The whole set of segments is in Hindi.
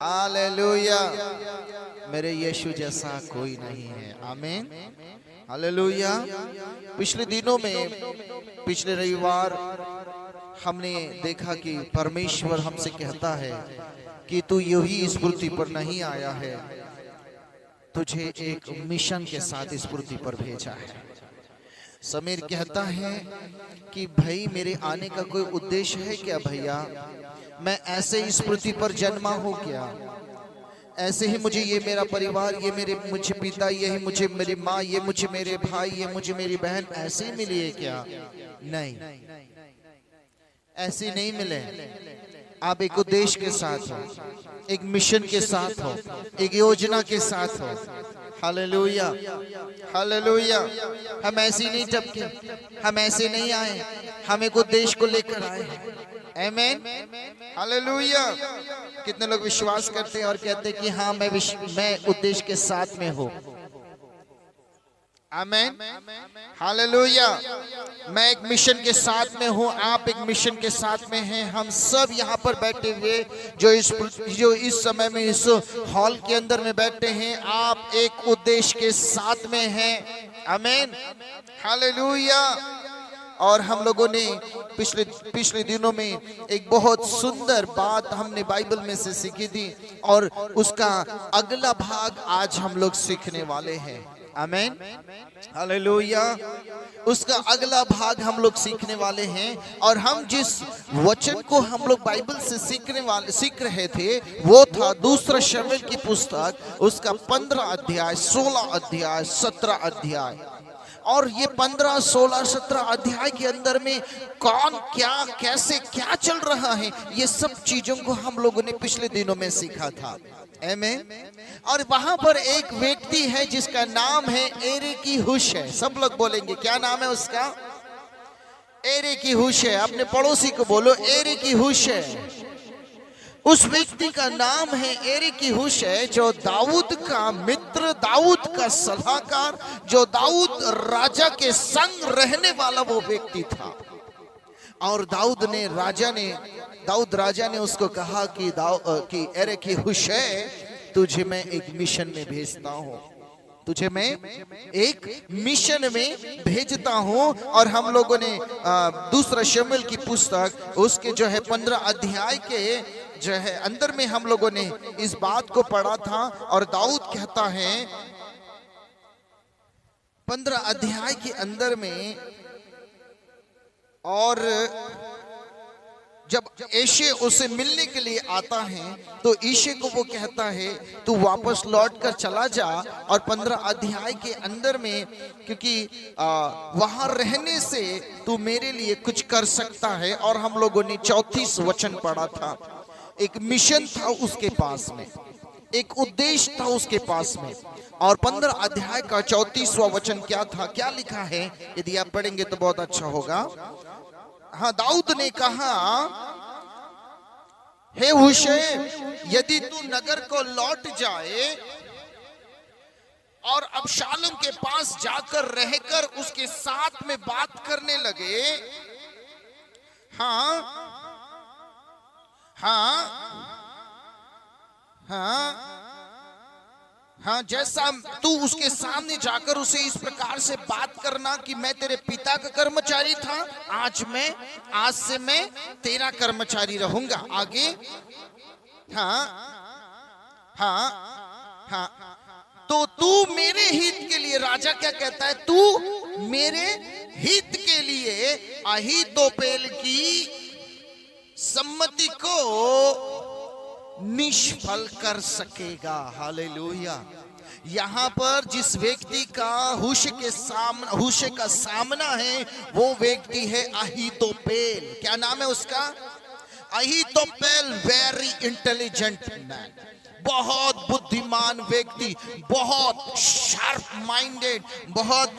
हालेलुया। मेरे यीशु जैसा कोई नहीं है। आमीन। हालेलुया। पिछले दिनों में, पिछले रविवार हमने देखा कि परमेश्वर हमसे कहता है कि तू यही इस पृथ्वी पर नहीं आया है, तुझे एक मिशन के साथ इस पृथ्वी पर भेजा है। समीर कहता है कि भाई मेरे आने का कोई उद्देश्य है क्या भैया? मैं ऐसे इस पृथ्वी पर जन्मा हूं क्या? ऐसे ही मुझे ये मेरा परिवार, ये मुझे पिता, यही मुझे मेरी माँ, ये मुझे मेरे भाई, ये मुझे मेरी बहन ऐसे ही मिली है क्या? नहीं, ऐसे नहीं मिले। आप एक उद्देश्य के साथ हो, एक मिशन के साथ हो, एक योजना के साथ हो। Hallelujah, hallelujah. हम ऐसे नहीं टपके, हम ऐसे नहीं आए, हम एक उद्देश्य को लेकर आए हैं। आमीन। हालेलुया। कितने लोग विश्वास करते हैं और कहते हैं कि हाँ मैं उद्देश्य के साथ में हूँ। आमीन। हालेलुया। मैं एक मिशन के साथ में हूँ, आप एक मिशन के साथ में हैं। हम सब यहाँ पर बैठे हुए जो इस समय में इस हॉल के अंदर में बैठे हैं, आप एक उद्देश्य के साथ में हैं। आमीन। हालेलुया। और हम लोगों ने पिछले दिनों में एक बहुत सुंदर बात हमने बाइबल में से सीखी थी और उसका अगला भाग आज हम लोग सीखने वाले हैं। आमीन। हालेलुया। उसका अगला भाग हम लोग सीखने वाले हैं और हम जिस वचन को हम लोग बाइबल से सीख रहे थे वो था दूसरा शमूएल की पुस्तक, उसका 15 अध्याय, 16 अध्याय, 17 अध्याय। और ये 15, 16, 17 अध्याय के अंदर में कौन क्या कैसे क्या चल रहा है, ये सब चीजों को हम लोगों ने पिछले दिनों में सीखा था। आमीन। और वहां पर एक व्यक्ति है जिसका नाम है एरेकीहुशै। सब लोग बोलेंगे क्या नाम है उसका? एरेकीहुशै। अपने पड़ोसी को बोलो एरेकीहुशै। उस व्यक्ति का नाम है एरेकीहुशै, जो दाऊद का मित्र, दाऊद का सलाहकार, जो दाऊद राजा के संग रहने वाला वो व्यक्ति था। और दाऊद राजा ने उसको कहा कि एरेकीहुशै, तुझे मैं एक मिशन में भेजता हूँ, तुझे मैं एक मिशन में भेजता हूँ। और हम लोगों ने दूसरा शमूएल की पुस्तक उसके जो है 15 अध्याय के जो है अंदर में हम लोगों ने इस बात को पढ़ा था। और दाऊद कहता है 15 अध्याय के अंदर में, और जब यिशै उसे मिलने के लिए आता है तो यिशै को वो कहता है तू वापस लौट कर चला जा। और 15 अध्याय के अंदर में, क्योंकि वहां रहने से तू मेरे लिए कुछ कर सकता है। और हम लोगों ने 34 वचन पढ़ा था। एक मिशन था उसके पास में, एक उद्देश्य था उसके पास में। और 15 अध्याय का 34वां वचन क्या था, क्या लिखा है, यदि आप पढ़ेंगे तो बहुत अच्छा होगा। हाँ, दाऊद ने कहा, हे हुशै, यदि तू नगर को लौट जाए और अबशालोम के पास जाकर रहकर उसके साथ में बात करने लगे, हाँ हाँ हाँ हाँ, जैसा तू उसके सामने जाकर उसे इस प्रकार से बात करना कि मैं तेरे पिता का कर्मचारी था, आज से मैं तेरा कर्मचारी रहूंगा। आगे, हाँ हाँ हाँ, तो तू मेरे हित के लिए, राजा क्या कहता है, तू मेरे हित के लिए अहीतोपेल की सम्मति को निष्फल कर सकेगा। हालेलुया। यहाँ पर जिस व्यक्ति का हुशै का सामना है वो व्यक्ति है अहीतोपेल। क्या नाम है उसका? अहीतोपेल, वेरी इंटेलिजेंट मैन, बहुत बुद्धिमान व्यक्ति, बहुत शार्प माइंडेड, बहुत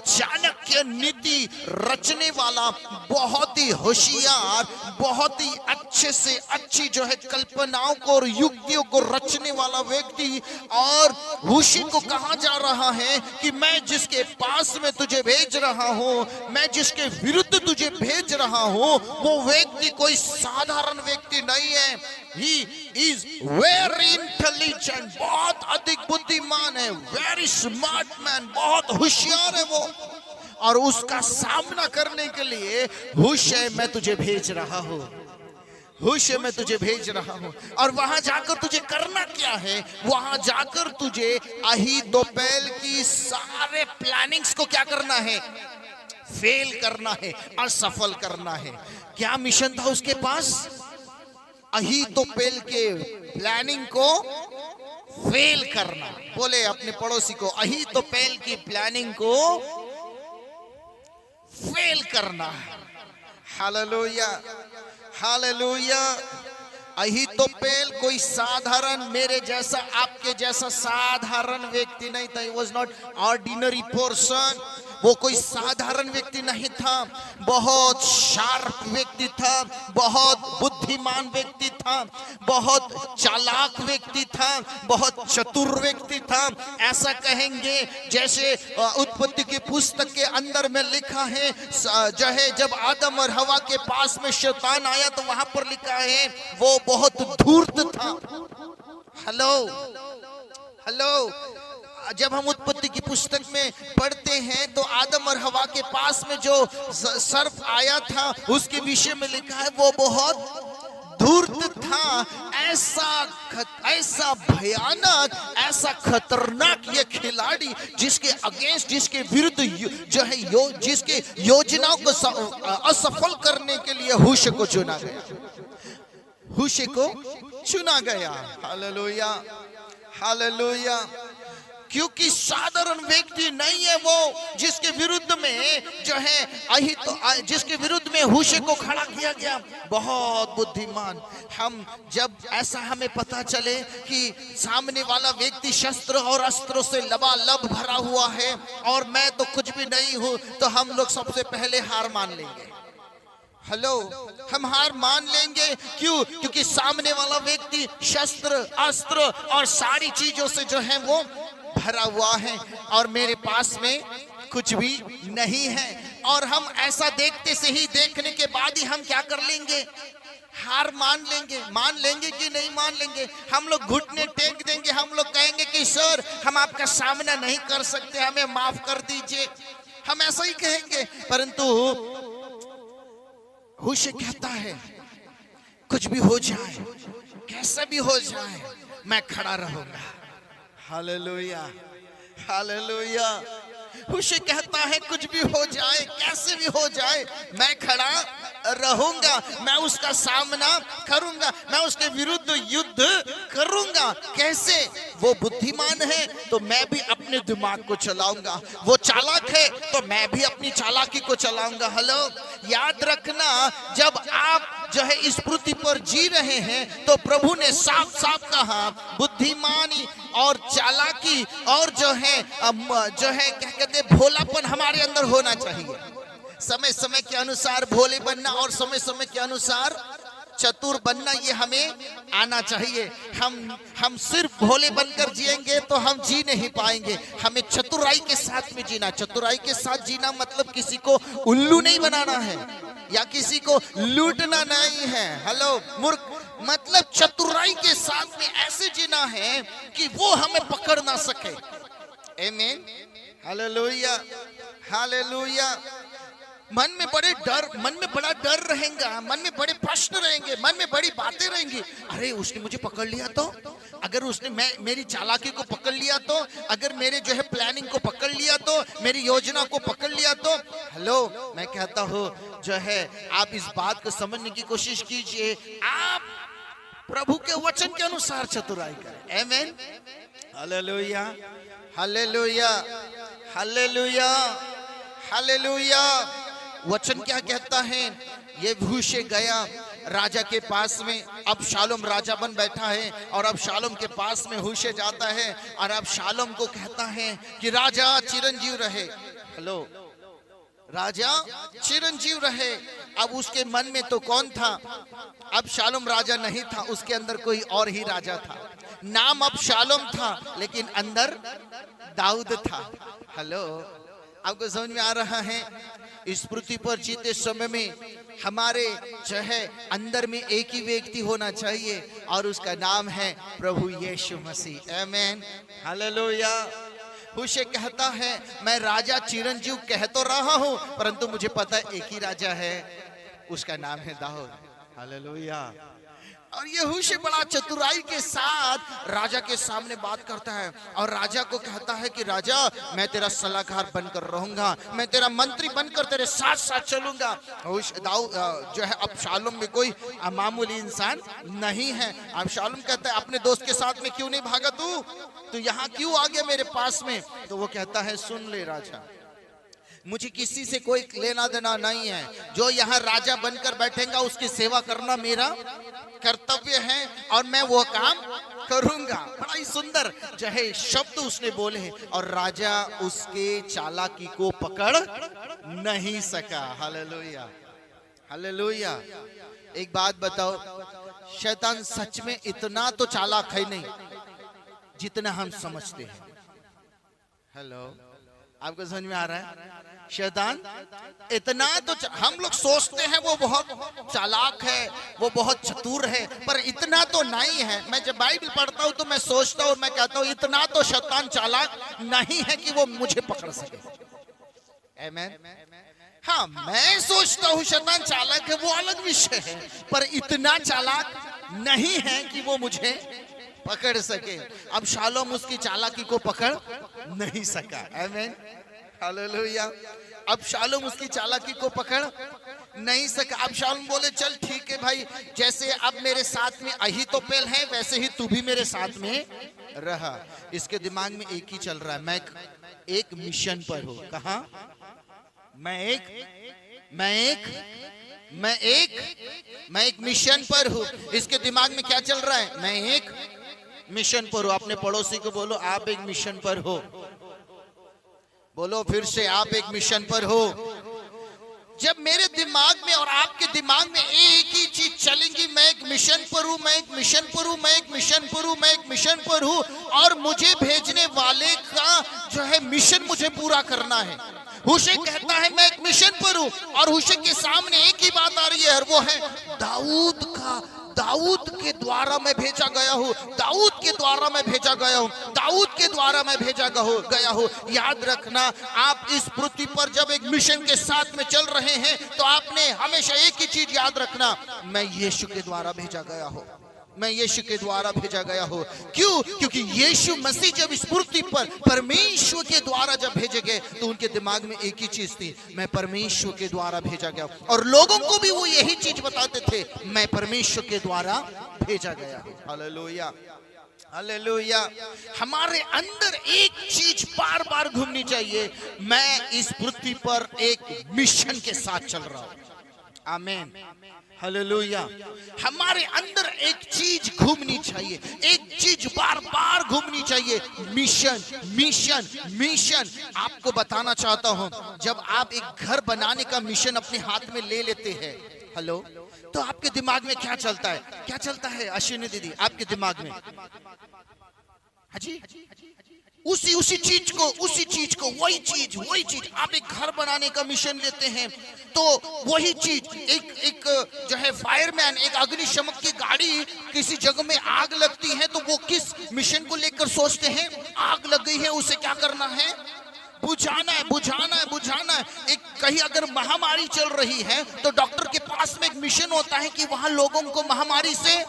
चाणक्य नीति रचने वाला, बहुत ही होशियार, बहुत ही अच्छे से अच्छी जो है कल्पनाओं को और युक्तियों को रचने वाला व्यक्ति। और हुशी को कहा जा रहा है कि मैं जिसके पास में तुझे भेज रहा हूं, मैं जिसके विरुद्ध तुझे भेज रहा हूं, वो व्यक्ति कोई साधारण व्यक्ति नहीं है। He is very intelligent, बहुत अधिक बुद्धिमान है, very smart man, बहुत होशियार है वो। और उसका सामना करने के लिए हुश है, मैं तुझे भेज रहा हूं, हुश है, मैं तुझे भेज रहा हूं। और वहां जाकर तुझे करना क्या है? वहां जाकर तुझे अहीतोपेल की सारे प्लानिंग्स को क्या करना है? फेल करना है, असफल करना है। क्या मिशन था उसके पास? अहीतोपेल के प्लानिंग को फेल करना। बोले अपने पड़ोसी को, अहीतोपेल की प्लानिंग को फेल करना है। Hallelujah, hallelujah. अहीतोपेल कोई साधारण, मेरे जैसा, आपके जैसा साधारण व्यक्ति नहीं था। He was not ordinary person। वो कोई साधारण व्यक्ति नहीं था, बहुत शार्प व्यक्ति था, बहुत बुद्धिमान व्यक्ति था, बहुत चालाक व्यक्ति था, बहुत चतुर व्यक्ति था। ऐसा कहेंगे जैसे उत्पत्ति की पुस्तक के अंदर में लिखा है, जो है जब आदम और हवा के पास में शैतान आया तो वहां पर लिखा है वो बहुत धूर्त था। Hello, hello. जब हम उत्पत्ति की पुस्तक में पढ़ते हैं तो आदम और हवा के पास में जो सर्प आया था उसके विषय में लिखा है वो बहुत धूर्त था। ऐसा भयानक, ऐसा खतरनाक ये खिलाड़ी, जिसके अगेंस्ट, जिसके विरुद्ध जो है जिसके योजनाओं को असफल करने के लिए हुश को चुना गया, हुश को चुना गया। Hallelujah, hallelujah. क्योंकि साधारण व्यक्ति नहीं है वो, जिसके विरुद्ध में जो है जिसके विरुद्ध में हुशे को खड़ा किया गया, बहुत बुद्धिमान। हम जब ऐसा हमें पता चले कि सामने वाला व्यक्ति शस्त्र और अस्त्रों से लबालब भरा हुआ है और मैं तो कुछ भी नहीं हूं, तो हम लोग सबसे पहले हार मान लेंगे। हेलो, हम हार मान लेंगे। क्यों? क्योंकि सामने वाला व्यक्ति शस्त्र, अस्त्र और सारी चीजों से जो है वो भरा हुआ है और मेरे पास में कुछ भी नहीं है। और हम ऐसा देखते से ही, देखने के बाद ही हम क्या कर लेंगे? हार मान लेंगे। मान लेंगे कि नहीं मान लेंगे? हम लोग घुटने टेक देंगे, हम लोग कहेंगे कि सर हम आपका सामना नहीं कर सकते, हमें माफ कर दीजिए। हम ऐसा ही कहेंगे। परंतु हुश कहता है कुछ भी हो जाए, कैसा भी हो जाए, मैं खड़ा रहूंगा। Hallelujah, hallelujah. हुश कहता है कुछ भी हो जाए, कैसे भी हो जाए, मैं खड़ा रहूंगा, मैं उसका सामना करूंगा, मैं उसके विरुद्ध युद्ध करूंगा। कैसे? वो बुद्धिमान है तो मैं भी अपने दिमाग को चलाऊंगा, वो चालाक है तो मैं भी अपनी चालाकी को चलाऊंगा। हेलो, याद रखना, जब आप जो है इस पृथ्वी पर जी रहे हैं तो प्रभु ने साफ साफ कहा बुद्धिमानी और चालाकी और जो है क्या कहते हैं, भोलापन हमारे अंदर होना चाहिए। समय समय के अनुसार भोले बनना और समय समय के अनुसार चतुर बनना, ये हमें आना चाहिए। हम सिर्फ भोले बनकर जिएंगे तो हम जी नहीं पाएंगे। हमें चतुराई के साथ में जीना। चतुराई के साथ जीना मतलब किसी को उल्लू नहीं बनाना है या किसी को लूटना नहीं है। हेलो, मूर्ख मतलब चतुराई के साथ में ऐसे जीना है कि वो हमें पकड़ ना सके। आमीन, हालेलुया, हालेलुया। मन में बड़ा डर रहेगा, मन में बड़े प्रश्न रहेंगे, मन में बड़ी बातें रहेंगी। अरे उसने मुझे पकड़ लिया तो, अगर उसने मेरी चालाकी को पकड़ लिया तो, अगर मेरे जो है प्लानिंग को पकड़ लिया तो, मेरी योजना को पकड़ लिया तो। हेलो, मैं कहता हूँ जो है आप इस बात को समझने की कोशिश कीजिए, आप प्रभु के वचन के अनुसार चतुराई करें। आमीन, हालेलुया, हालेलुया, हालेलुया, हालेलुया। वचन क्या कहता है? ये भूषे गया राजा के पास में। अब शालोम राजा बन बैठा है और अब शालोम के पास में हूशे जाता है और अब शालोम को कहता है कि राजा चिरंजीव रहे। हेलो, राजा चिरंजीव रहे। अब उसके मन में तो कौन था? अब शालोम राजा नहीं था, उसके अंदर कोई और ही राजा था। नाम अब शालोम था लेकिन अंदर दाऊद था। हेलो, आपको समझ में आ रहा है? इस पृथ्वी पर जीते समय में हमारे जो है अंदर में एक ही व्यक्ति होना चाहिए और उसका नाम है प्रभु यीशु मसीह। आमीन, हालेलुया। हूशे कहता है मैं राजा चिरंजीव कह तो रहा हूं परंतु मुझे पता है एक ही राजा है, उसका नाम है दाऊद। हालेलुया। और ये हूशे बड़ा चतुराई के साथ राजा के सामने बात करता है और राजा को कहता है कि राजा मैं तेरा सलाहकार बनकर रहूंगा, मैं तेरा मंत्री बनकर तेरे साथ साथ चलूंगा। दाऊद जो है अब शालोम में कोई मामूली इंसान नहीं है। अब शालोम कहता है अपने दोस्त के साथ में क्यों नहीं भागा तू यहाँ क्यों आ गया मेरे पास में? तो वो कहता है सुन ले राजा, मुझे किसी से कोई लेना देना नहीं है, जो यहाँ राजा बनकर बैठेगा उसकी सेवा करना मेरा कर्तव्य है और मैं वो काम करूंगा। बड़ा ही सुंदर जो है शब्द उसने बोले और राजा उसके चालाकी को पकड़ नहीं सका। Hallelujah, hallelujah. एक बात बताओ, शैतान सच में इतना तो चालाक है नहीं जितना हम समझते हैं। हेलो, आपको समझ में आ रहा है? शैतान इतना तो हम लोग सोचते हैं वो बहुत चालाक है, वो बहुत चतुर है, पर इतना तो नहीं है। मैं जब बाइबल पढ़ता हूँ तो मैं सोचता हूँ, मैं कहता हूँ इतना तो शैतान चालाक नहीं है कि वो मुझे पकड़ सके। आमीन। हाँ, मैं सोचता हूँ शैतान चालाक है, वो अलग विषय है, पर इतना चालाक नहीं है कि वो मुझे पकड़ सके। अब शालोम उसकी चालाकी को पकड़ नहीं सका। आमीन, हालेलुया। अब शालोम उसकी चालाकी को पकड़ नहीं सका। अब शालोम बोले चल ठीक है भाई, जैसे अब मेरे साथ में अहीतोपेल है वैसे ही तू भी मेरे साथ में रहा। इसके दिमाग में एक ही चल रहा है, मैं एक मिशन पर हूं। कहां? मैं एक मिशन पर हूं। इसके दिमाग में क्या चल रहा है? मैं एक मिशन पर हो। अपने पड़ोसी को बोलो आप एक मिशन पर हो। बोलो फिर से, आप एक मिशन पर हो। जब मेरे दिमाग में और आपके दिमाग में एक ही चीज चलेंगी, मैं एक मिशन पर हूं, मैं एक मिशन पर हूं, मैं एक मिशन पर हूं, मैं एक मिशन पर हूं और मुझे भेजने वाले का जो है मिशन मुझे पूरा करना है। हूशे कहता है मैं एक मिशन पर हूं और हूशे के सामने एक ही बात आ रही है और वो है दाऊद के द्वारा मैं भेजा गया हूँ, दाऊद के द्वारा मैं भेजा गया हूँ, दाऊद के द्वारा मैं भेजा गया हूँ। याद रखना, आप इस पृथ्वी पर जब एक मिशन के साथ में चल रहे हैं तो आपने हमेशा एक ही चीज याद रखना, मैं यीशु के द्वारा भेजा गया हूँ, मैं यीशु के द्वारा भेजा गया हूँ। क्यों? क्योंकि यीशु मसीह जब इस पृथ्वी पर परमेश्वर के द्वारा जब भेजे गए तो उनके दिमाग में एक ही चीज थी, मैं परमेश्वर के द्वारा भेजा गया। और लोगों को भी वो यही चीज बताते थे, मैं परमेश्वर के द्वारा भेजा गया हूँ। Hallelujah, hallelujah. हमारे अंदर एक चीज बार बार घूमनी चाहिए, मैं इस पृथ्वी पर एक मिशन के साथ चल रहा हूँ। आमीन, हालेलुया। हमारे अंदर एक चीज घूमनी चाहिए, एक चीज बार बार घूमनी चाहिए, मिशन मिशन मिशन। आपको बताना चाहता हूं, जब आप एक घर बनाने का मिशन अपने हाथ में ले लेते हैं, हेलो, तो आपके दिमाग में क्या चलता है? क्या चलता है अश्विनी दीदी आपके दिमाग में? हाजी, उसी चीज को वही चीज आप एक घर बनाने का मिशन लेते हैं तो वही चीज एक जो है फायरमैन, एक अग्निशमक की गाड़ी किसी जगह में आग लगती है तो वो किस मिशन को लेकर सोचते हैं? आग लग गई है, उसे क्या करना है? बुझाना है। एक कहीं अगर महामारी चल रही है तो डॉक्टर के पास में एक मिशन होता है कि वहां लोगों को महामारी से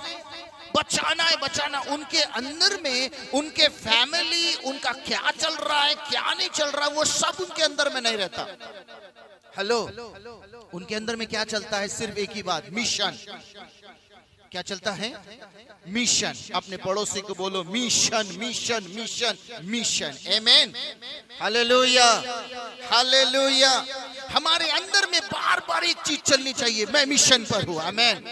बचाना। उनके अंदर में उनके फैमिली, उनका क्या चल रहा है क्या नहीं चल रहा है वो सब उनके अंदर में नहीं रहता। हेलो, उनके अंदर में क्या चलता है? सिर्फ एक ही बात, मिशन। क्या चलता है? मिशन। अपने पड़ोसी को बोलो मिशन मिशन मिशन मिशन। आमीन, हालेलुया, हालेलुया। हमारे अंदर में बार बार एक चीज चलनी चाहिए, मैं मिशन पर हूँ। आमेन,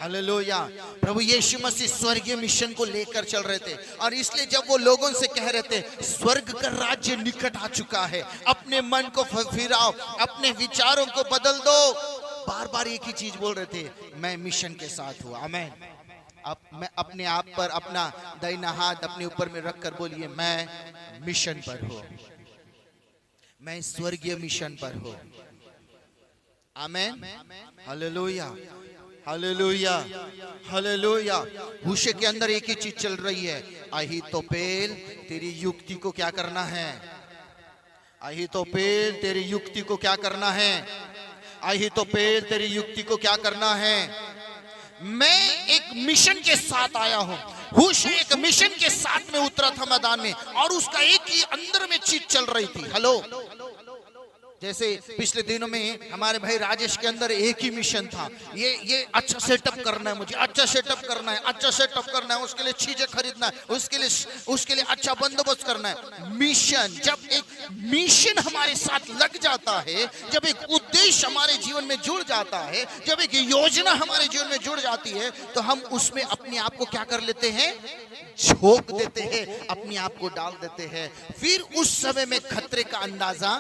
हालेलुया। प्रभु यीशु मसीह स्वर्गीय मिशन को लेकर चल रहे थे, और इसलिए जब वो लोगों से कह रहे थे स्वर्ग का राज्य निकट आ चुका है, अपने मन को फिराओ, अपने विचारों को बदल दो, बार बार एक ही चीज बोल रहे थे, मैं मिशन के साथ हूँ। आमेन। अब मैं अपने आप पर अपना दाहिना हाथ अपने ऊपर में रखकर बोलिए, मैं मिशन पर हूँ, मैं स्वर्गीय मिशन पर हूँ। आमेन, हालेलुया, हालेलुया, हालेलुया। होशे के अंदर एक ही चीज चल रही है, अहीतोपेल तेरी युक्ति को क्या करना है, अहीतोपेल तेरी युक्ति को क्या करना है, अहीतोपेल तेरी युक्ति को क्या करना है। मैं एक मिशन के साथ आया हूं। होशे एक मिशन के साथ में उतरा था मैदान में, और उसका एक ही अंदर में चीज चल रही थी। हेलो, जैसे पिछले दिनों में हमारे भाई राजेश के अंदर एक ही मिशन था, ये अच्छा सेटअप करना है, मुझे अच्छा सेटअप करना है, अच्छा सेटअप करना है, उसके लिए चीजें खरीदना है, उसके लिए अच्छा बंदोबस्त करना है। मिशन, जब एक मिशन हमारे साथ लग जाता है, जब एक उद्देश्य हमारे जीवन में जुड़ जाता है, जब एक योजना हमारे जीवन में जुड़ जाती है, तो हम उसमें अपने आप को क्या कर लेते हैं, झोंक देते हैं, अपने आप को डाल देते हैं। फिर उस समय में खतरे का अंदाजा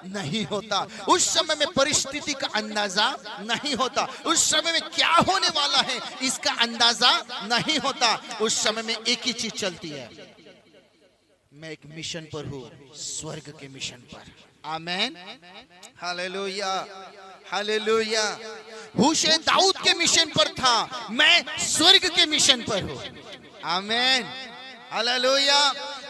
नहीं होता, उस समय में परिस्थिति का अंदाजा नहीं होता, उस समय में क्या होने वाला है इसका अंदाजा नहीं होता। उस समय में एक ही चीज चलती है, मैं एक मिशन पर हूँ, स्वर्ग के मिशन पर। आमेन, हालेलुया, हालेलुया। होशे दाऊद के मिशन पर था, मैं स्वर्ग के मिशन पर हूँ। आमेन, हालेलुया।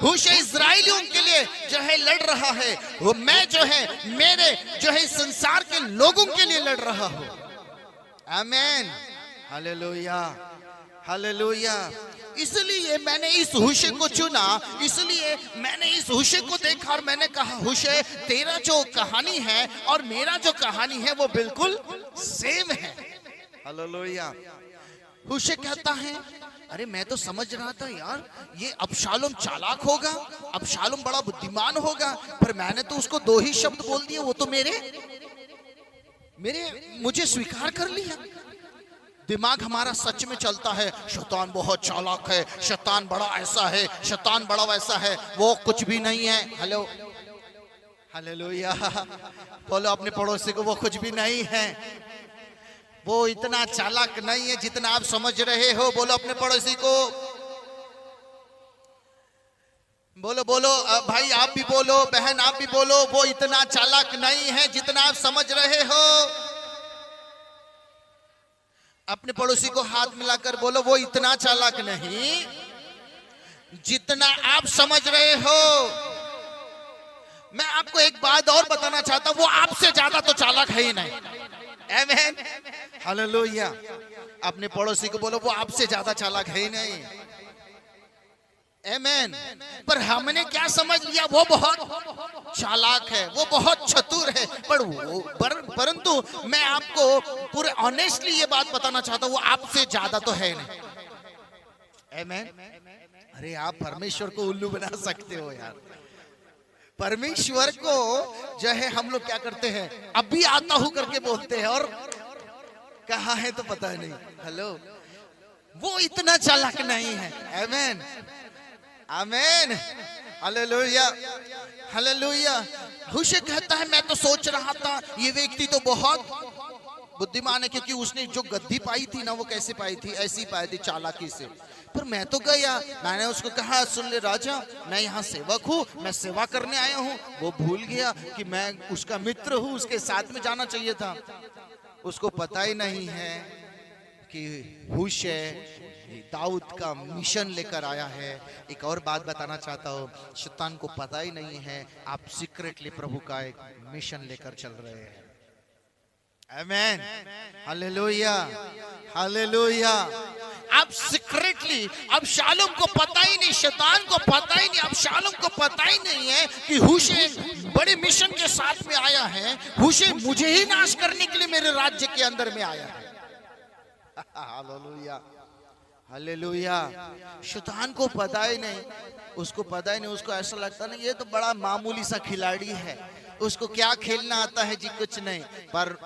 होशे इजराइलियों के लिए जो है लड़ रहा है, वो मैं जो है मेरे जो है संसार के लोगों के लिए लड़ रहा हूँ। आमेन, हालेलुया, हालेलुया। इसलिए मैंने इस होशे को चुना, इसलिए मैंने इस होशे को देखा और मैंने कहा, होशे तेरा जो कहानी है और मेरा जो कहानी है वो बिल्कुल सेम है। हालेलुया। होशे कहता है, अरे मैं तो समझ रहा था यार ये अबशालोम चालाक होगा, अबशालोम बड़ा बुद्धिमान होगा, पर मैंने तो उसको दो ही शब्द बोल दिए, वो तो मुझे स्वीकार कर लिया। दिमाग हमारा सच में चलता है, शैतान बहुत चालाक है, शैतान बड़ा ऐसा है, शैतान बड़ा वैसा है, वो कुछ भी नहीं है। Hello, hallelujah. बोलो अपने पड़ोसी को, वो कुछ भी नहीं है, वो इतना चालाक नहीं है जितना आप समझ रहे हो। बोलो अपने पड़ोसी को, बोलो बोलो भाई आप भी बोलो, बहन आप भी बोलो, वो इतना चालाक नहीं है जितना आप समझ रहे हो। अपने पड़ोसी को हाथ मिलाकर बोलो, वो इतना चालाक नहीं जितना आप समझ रहे हो। मैं आपको एक बात और बताना चाहता हूं, वो आपसे ज्यादा तो चालाक है ही नहीं। आमेन, हालेलुया। अपने पड़ोसी को बोलो, वो आपसे ज्यादा चालाक है ही नहीं। आमेन। पर हमने क्या समझ लिया, वो बहुत चालाक है, वो बहुत चतुर है, परंतु मैं आपको पूरे ऑनेस्टली ये बात बताना चाहता हूँ, वो आपसे ज्यादा तो है नहीं। आमेन। अरे आप परमेश्वर को उल्लू बना सकते हो यार। परमेश्वर को जो है हम लोग क्या करते हैं, अभी आता हूं करके बोलते हैं, और कहाँ है तो पता नहीं। हेलो, वो इतना चालाक नहीं है। आमेन, आमेन, हालेलुया, हालेलुया। होशे कहता है, मैं तो सोच रहा था ये व्यक्ति तो बहुत बुद्धिमान है, क्योंकि उसने जो गद्दी पाई थी ना, वो कैसे पाई थी, ऐसी पाई थी चालाकी से। पर मैं तो गया, मैंने उसको कहा, सुन ले राजा, मैं यहाँ सेवक हूँ, मैं सेवा करने आया हूँ। वो भूल गया कि मैं उसका मित्र हूँ, उसके साथ में जाना चाहिए था। उसको पता ही नहीं है कि होशे दाऊद का मिशन लेकर आया है। एक और बात बताना चाहता हूँ, शैतान को पता ही नहीं है आप सीक्रेटली प्रभु का एक मिशन लेकर चल रहे हैं। आमेन, हालेलुया, हालेलुया। आप सीक्रेटली, अबशालोम को पता ही नहीं, शैतान को पता ही नहीं, अबशालोम को पता ही नहीं है कि होशे बड़े मिशन के साथ में आया है, होशे मुझे ही नाश करने के लिए मेरे राज्य के अंदर में आया है। Hallelujah, hallelujah. शैतान को पता ही नहीं, उसको पता ही नहीं, उसको ऐसा लगता नहीं ये तो बड़ा मामूली सा खिलाड़ी है, उसको क्या खेलना आता है जी? कुछ नहीं। पर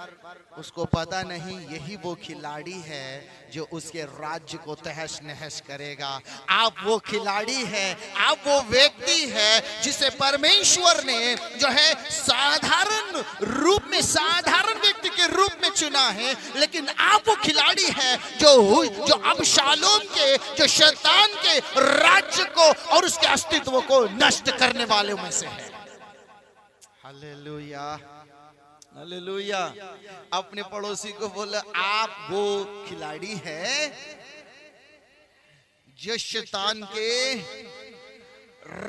उसको पता नहीं यही वो खिलाड़ी है जो उसके राज्य को तहस नहस करेगा। आप वो खिलाड़ी है, आप वो व्यक्ति है जिसे परमेश्वर ने जो है साधारण रूप में, साधारण व्यक्ति के रूप में चुना है। लेकिन आप वो खिलाड़ी है जो अबशालोम के, जो शैतान के राज्य को और उसके अस्तित्व को नष्ट करने वालों में से है। Hallelujah, hallelujah. अपने पड़ोसी को बोला, आप वो खिलाड़ी है जो शैतान के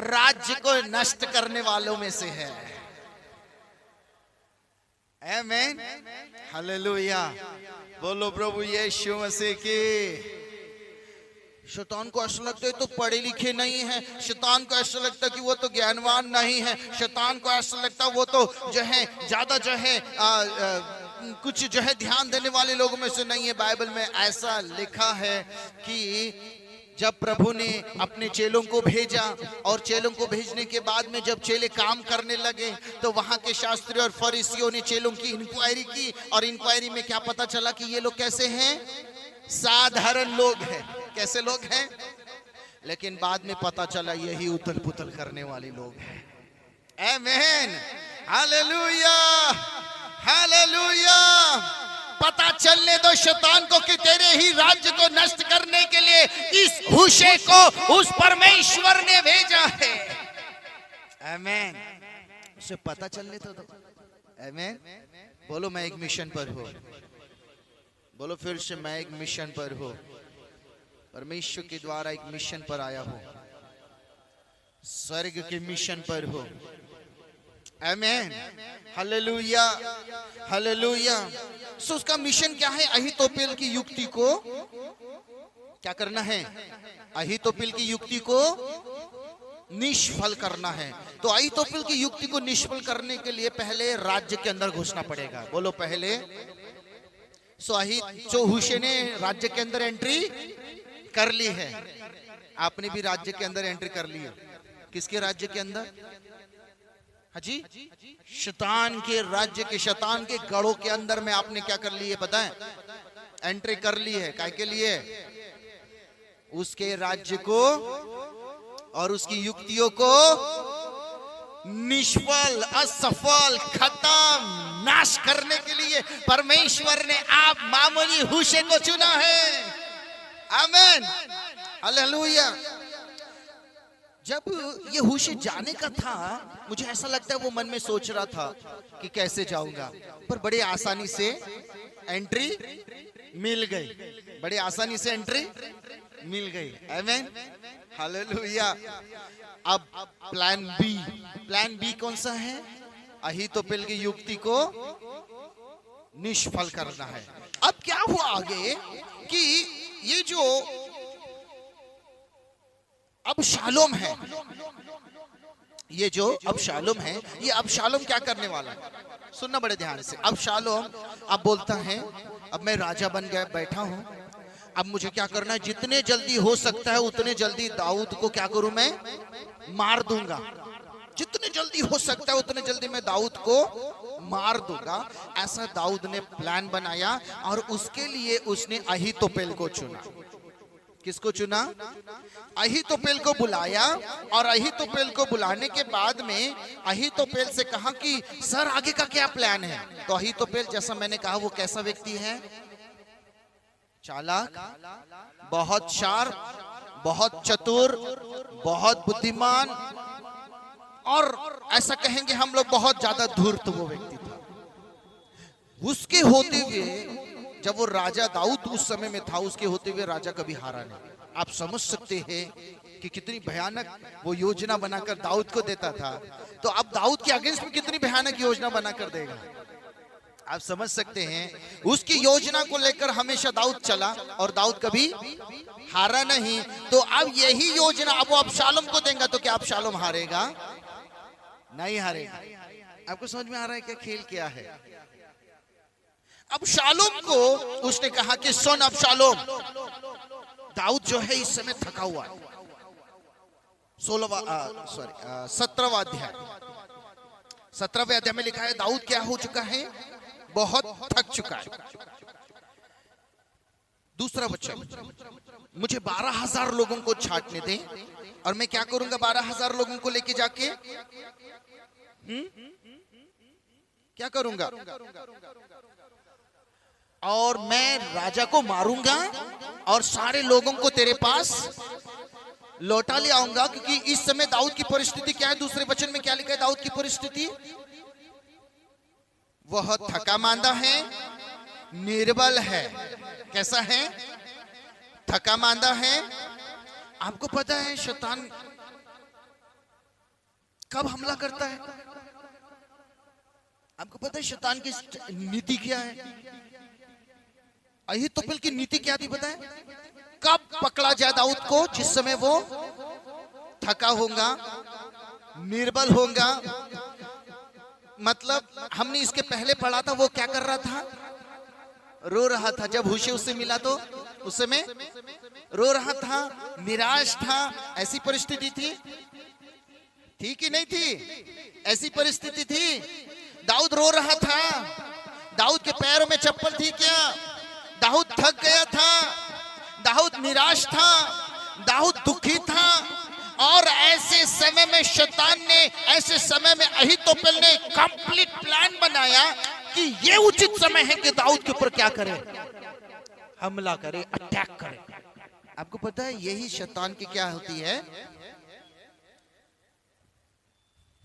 राज्य को नष्ट करने वालों में से है। आमीन, हालेलुया। बोलो प्रभु यीशु मसीह की। शैतान को ऐसा लगता है तो पढ़े लिखे नहीं है, शैतान को ऐसा लगता है कि वो तो ज्ञानवान नहीं है, शैतान को ऐसा लगता है वो तो जो है ज्यादा जो है कुछ जो है ध्यान देने वाले लोगों में से नहीं है। बाइबल में ऐसा लिखा है कि जब प्रभु ने अपने चेलों को भेजा और चेलों को भेजने के बाद में जब चेले काम करने लगे तो वहां के शास्त्री और फरीसियों ने चेलों की इंक्वायरी की, और इंक्वायरी में क्या पता चला कि ये लोग कैसे हैं? साधारण लोग हैं। कैसे लोग हैं? लेकिन बाद में पता चला यही उथल पुथल करने वाले लोग हैं। आमीन, हालेलुया, हालेलुया। पता चलने दो शैतान को कि तेरे ही राज्य को नष्ट करने के लिए इस होशे को उस परमेश्वर ने भेजा है। आमीन, उसे पता चलने तो दो। आमीन। बोलो मैं एक मिशन पर हूँ। बोलो फिर से, मैं एक मिशन पर हूँ। परमेश्वर के द्वारा एक मिशन पर आया हूँ, स्वर्ग के मिशन पर हूँ। आमीन, हालेलुया, हालेलुया। सो उसका मिशन क्या है? अहीतोपेल की युक्ति को क्या करना है? अहीतोपेल की युक्ति को निष्फल करना है। तो अहीतोपेल की युक्ति को निष्फल करने के लिए पहले राज्य के अंदर घुसना पड़ेगा। बोलो पहले। सो होशे ने राज्य के अंदर एंट्री कर ली है। आपने भी राज्य के अंदर एंट्री कर ली है। किसके राज्य के अंदर? हाँ जी, शैतान के राज्य के, शैतान के गढ़ों के अंदर में आपने क्या कर ली है पता है? एंट्री कर ली है। काय के लिए? उसके राज्य को और उसकी युक्तियों को निष्फल, असफल, खत्म, नाश करने के लिए परमेश्वर ने आप मामूली होशे को चुना है। आमीन, हालेलुया। जब ये होशे जाने का था, मुझे ऐसा लगता है वो मन में सोच रहा था कि कैसे जाऊंगा, पर बड़े आसानी से एंट्री मिल गई। बड़े आसानी से एंट्री मिल गई। आमीन, हालेलुया। अब प्लान बी, प्लान बी कौन सा है? अहीतोपेल की युक्ति को निष्फल करना है। अब क्या हुआ आगे कि ये जो अबशालोम है, ये जो अबशालोम है, ये अबशालोम क्या करने वाला है? सुनना बड़े ध्यान से। अबशालोम अब बोलता है, अब मैं राजा बन गया, बैठा हूं, अब मुझे क्या करना है? जितने जल्दी हो सकता है उतने जल्दी दाऊद को क्या करूं? मैं मार दूंगा। जितने जल्दी हो सकता है उतने जल्दी मैं दाऊद को मार दूंगा। ऐसा दाऊद ने प्लान बनाया और उसके लिए उसने अहीतोपेल को चुना। किसको चुना? अहीतोपेल को बुलाया, और अहीतोपेल को बुलाने के बाद में अहीतोपेल से कहा कि सर आगे का क्या प्लान है? तो अहीतोपेल, जैसा मैंने कहा, वो कैसा व्यक्ति है? चालाक, बहुत शार्प, बहुत चतुर, बहुत बुद्धिमान, और ऐसा कहेंगे हम लोग बहुत ज्यादा धूर्त वो व्यक्ति था। उसके होते हुए, जब वो राजा दाऊद उस समय में था, उसके होते हुए राजा कभी हारा नहीं। आप समझ सकते हैं कि कितनी भयानक वो योजना बनाकर दाऊद को देता था। तो अब दाऊद के अगेंस्ट में कितनी भयानक योजना बनाकर देगा, आप समझ सकते हैं। उसकी योजना को लेकर हमेशा दाऊद चला और दाऊद कभी हारा नहीं। तो अब यही योजना अब वो अबशालोम को देगा, तो क्या अबशालोम हारेगा? नहीं हारेगा। आपको समझ में आ रहा है क्या खेल क्या है? अबशालोम को उसने कहा कि सुन अबशालोम, दाऊद जो है इस समय थका हुआ है। 17वां अध्याय 17वें अध्याय में लिखा है दाऊद क्या हो चुका है, बहुत थक चुका है। दूसरा वचन, मुझे 12,000 लोगों को छांटने दें और मैं क्या करूंगा 12,000 लोगों को लेके जाके क्या करूंगा, और मैं राजा को मारूंगा और सारे लोगों को तेरे पास लौटा ले आऊंगा। क्योंकि इस समय दाऊद की परिस्थिति क्या है, दूसरे वचन में क्या लिखा है दाऊद की परिस्थिति, वह थका मांदा है, निर्बल है। कैसा है, थका मांदा है। आपको पता है शैतान कब हमला करता है, आपको पता है शैतान की नीति क्या है, अहीतोपेल की नीति क्या थी पता है, कब पकड़ा जाए दाऊद को, जिस समय वो थका होगा, निर्बल होगा। मतलब हमने इसके पहले पढ़ा था, वो क्या कर रहा था, रो रहा था। जब हुशे उससे मिला तो उस समय रो रहा था, निराश था। ऐसी परिस्थिति थी कि नहीं थी, ऐसी परिस्थिति थी। दाऊद रो रहा था, दाऊद के पैरों में चप्पल थी क्या, दाऊद थक गया था, दाऊद निराश था, दाऊद दुखी था। और ऐसे समय में शैतान ने, ऐसे समय में अहीतोपेल ने कंप्लीट प्लान बनाया कि ये उचित समय है कि दाऊद के ऊपर क्या करे, हमला करे, अटैक करे। आपको पता है यही शैतान की क्या होती है,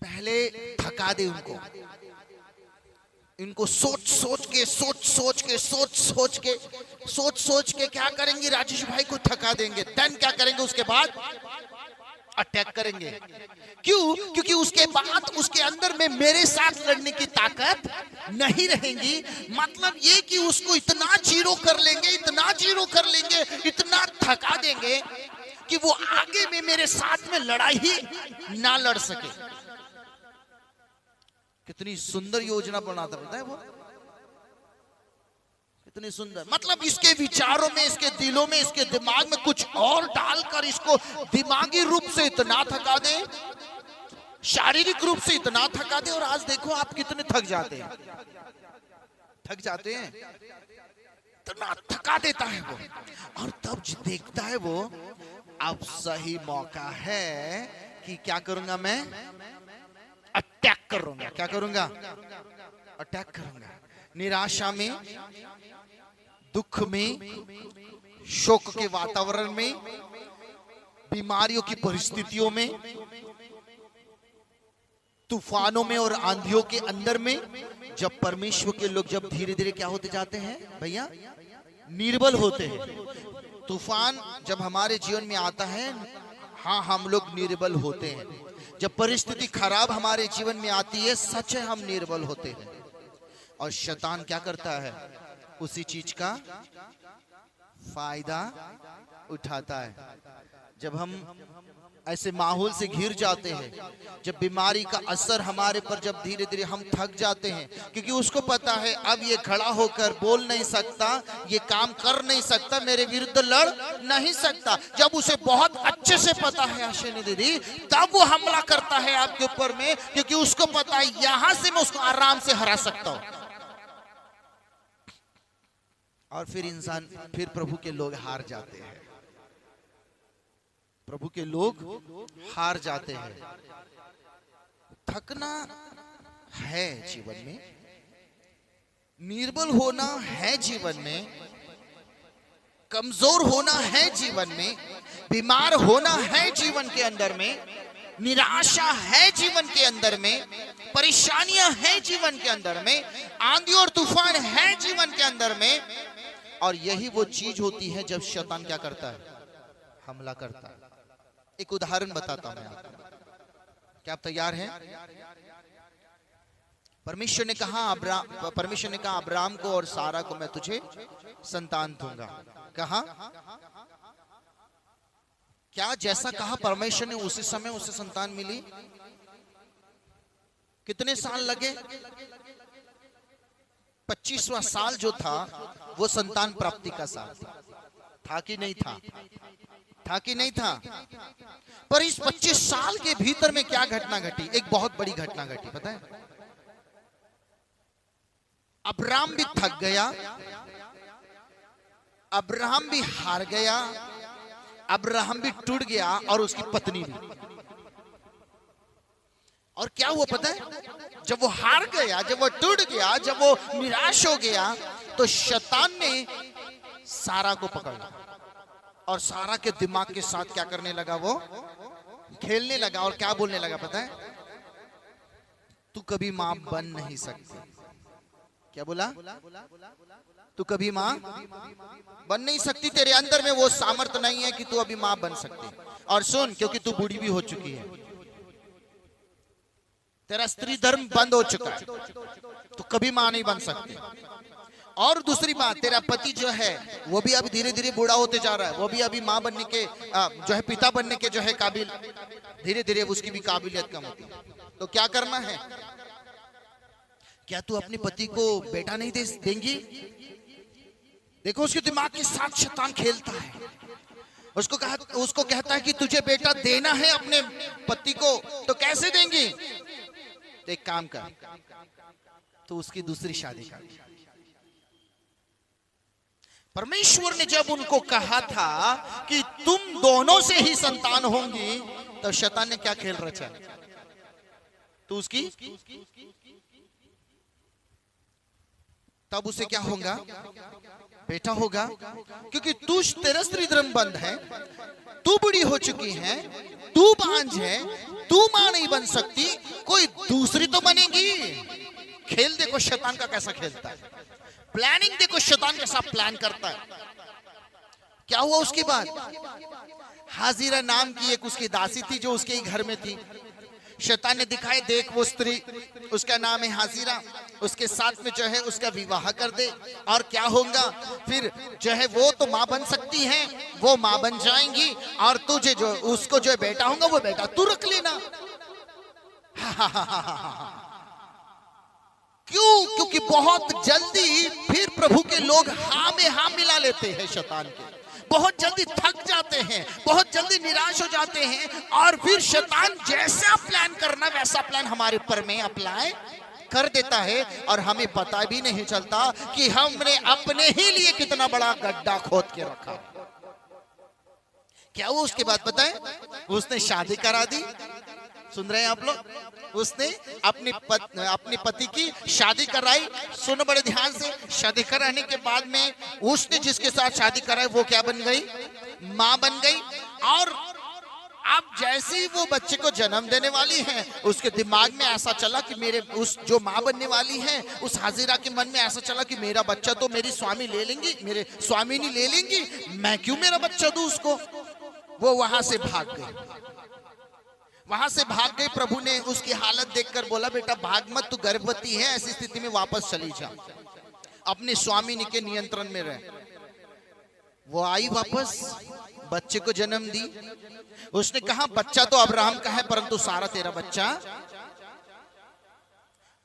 पहले थका दे उनको, इनको सोच सोच के क्या करेंगे, राजेश भाई को थका देंगे, देन क्या करेंगे, उसके बाद अटैक करेंगे। क्यों? क्योंकि उसके बाद उसके अंदर में मेरे साथ लड़ने की ताकत नहीं रहेगी। मतलब ये कि उसको इतना जीरो कर लेंगे, इतना जीरो कर लेंगे, इतना थका देंगे कि वो आगे में मेरे साथ में लड़ाई ही ना लड़ सके। कितनी सुंदर योजना बनाता पता है वो, कितनी सुंदर। मतलब इसके विचारों में, इसके दिलों में, इसके दिमाग में कुछ और डालकर इसको दिमागी रूप से इतना थका दे, शारीरिक रूप से इतना थका दे। और आज देखो आप कितने थक जाते हैं, इतना थका देता है वो। और तब देखता है वो, अब सही मौका है कि क्या करूंगा मैं, अटैक करूंगा। क्या करूंगा, अटैक करूंगा। निराशा में, दुख में, शोक के वातावरण में, बीमारियों की परिस्थितियों में, तूफानों में और आंधियों के अंदर में, जब परमेश्वर के लोग जब धीरे धीरे क्या होते जाते हैं भैया, निर्बल होते हैं। तूफान जब हमारे जीवन में आता है, हाँ हम लोग निर्बल होते हैं। जब परिस्थिति खराब हमारे जीवन में आती है, सच है हम निर्बल होते हैं। और शैतान क्या करता है, उसी चीज का फायदा उठाता है। जब हम ऐसे माहौल से घिर जाते हैं, जब बीमारी का असर हमारे पर, जब धीरे धीरे हम थक जाते हैं, क्योंकि उसको पता है अब ये खड़ा होकर बोल नहीं सकता, ये काम कर नहीं सकता, मेरे विरुद्ध लड़ नहीं सकता। जब उसे बहुत अच्छे से पता है आशीनी दीदी, तब वो हमला करता है आपके ऊपर में, क्योंकि उसको पता है यहां से मैं उसको आराम से हरा सकता हूं। और फिर प्रभु के लोग हार जाते हैं, प्रभु के लोग हार जाते हैं। थकना है जीवन में, निर्बल होना है जीवन में, कमजोर होना है जीवन में, बीमार होना है जीवन के अंदर में, निराशा है जीवन के अंदर में, परेशानियां हैं जीवन के अंदर में, आंधी और तूफान है जीवन के अंदर में। और यही वो चीज होती है जब शैतान क्या करता है, हमला करता है। एक उदाहरण बताता हूं मैं आपको, क्या आप तैयार हैं? परमेश्वर ने कहा अब्राम को और सारा को मैं तुझे संतान दूंगा। कहा क्या जैसा कहा परमेश्वर ने उसी समय उसे संतान मिली? कितने साल लगे? 25वां साल जो था वो संतान प्राप्ति का साल था कि नहीं था? था कि नहीं था? पर इस 25 साल के भीतर में क्या घटना घटी? एक बहुत बड़ी घटना घटी, पता है? अब्राहम भी थक गया, अब्राहम भी हार गया, अब्राहम भी टूट गया और उसकी पत्नी भी। और क्या हुआ पता है? जब वो हार गया, जब वो टूट गया, जब वो निराश हो गया, तो शैतान ने सारा को पकड़ा और सारा के दिमाग के साथ क्या करने लगा? वो खेलने लगा और क्या बोलने लगा पता है? तू कभी मां बन नहीं सकती। क्या बोला? तू कभी मां बन नहीं सकती, तेरे अंदर में वो सामर्थ्य नहीं है कि तू अभी मां बन सकती। और सुन, क्योंकि तू बूढ़ी भी हो चुकी है, तेरा स्त्री धर्म बंद हो चुका है, तू कभी मां नहीं बन सकती। और दूसरी बात, तेरा पति जो है वो भी अभी धीरे धीरे बूढ़ा होते जा रहा है, वो भी अभी मां बनने के जो है पिता बनने के जो है काबिल, धीरे धीरे उसकी भी काबिलियत कम होती है। तो क्या करना है? क्या तू अपने पति को बेटा नहीं देंगी? देखो उसके दिमाग के साथ शैतान खेलता है, उसको कहता है कि तुझे बेटा देना है अपने पति को, तो कैसे देंगी? तो एक काम कर, तो उसकी दूसरी शादी कर। परमेश्वर ने जब उनको कहा था कि तुम दोनों से ही संतान होंगी, तो शैतान ने क्या खेल रचा? तो उसकी तब उसे क्या होगा? बेटा होगा, क्योंकि तू तेरा स्त्री धर्म बंद है, तू बूढ़ी हो चुकी है, तू बांझ है, तू मां नहीं बन सकती, कोई दूसरी तो बनेगी। खेल देखो शैतान का कैसा खेलता है, प्लानिंग देखो शैतान कैसा प्लान करता है। क्या हुआ उसके बाद? हाजिरा नाम की एक उसकी दासी थी जो उसके ही घर में थी। शैतान ने दिखाए, देख वो स्त्री, उसका नाम है हाजिरा, उसके साथ में जो है उसका विवाह कर दे, और क्या होगा फिर जो है वो तो मां बन सकती है, वो मां बन जाएंगी, और तुझे जो उसको जो बेटा होगा वो बेटा तू रख लेना। क्यों? क्योंकि बहुत जल्दी फिर प्रभु के लोग हाँ में हाँ मिला लेते हैं शैतान के, बहुत जल्दी थक जाते हैं, बहुत जल्दी निराश हो जाते हैं, और फिर शैतान जैसा प्लान करना वैसा प्लान हमारे ऊपर में अप्लाई कर देता है, और हमें पता भी नहीं चलता कि हमने अपने ही लिए कितना बड़ा गड्ढा खोद के रखा। क्या वो उसके बाद पता है? उसने शादी करा दी। सुन रहे हैं आप लोग? उसने अपने पति की शादी कराई। सुनो बड़े ध्यान से, शादी कराने के बाद में उसने जिसके साथ शादी कराई वो क्या बन गई? मां बन गई। और अब जैसे ही वो बच्चे को जन्म देने वाली है, उसके दिमाग में ऐसा चला कि मेरे उस जो मां बनने वाली है उस हाजिरा के मन में ऐसा चला कि मेरा बच्चा तो मेरी स्वामी ले लेंगी, मेरे स्वामिनी ले लेंगी, मैं क्यों मेरा बच्चा दूं उसको। वो वहां से भाग गई, वहां से भाग गई। प्रभु ने उसकी हालत देखकर बोला, बेटा भाग मत, तू गर्भवती है, ऐसी स्थिति में वापस चली जा, अपने स्वामिनी के नियंत्रण में रह। वो आई वापस, बच्चे को जन्म दी। उसने कहा बच्चा तो अब्राहम का है, परंतु सारा तेरा बच्चा।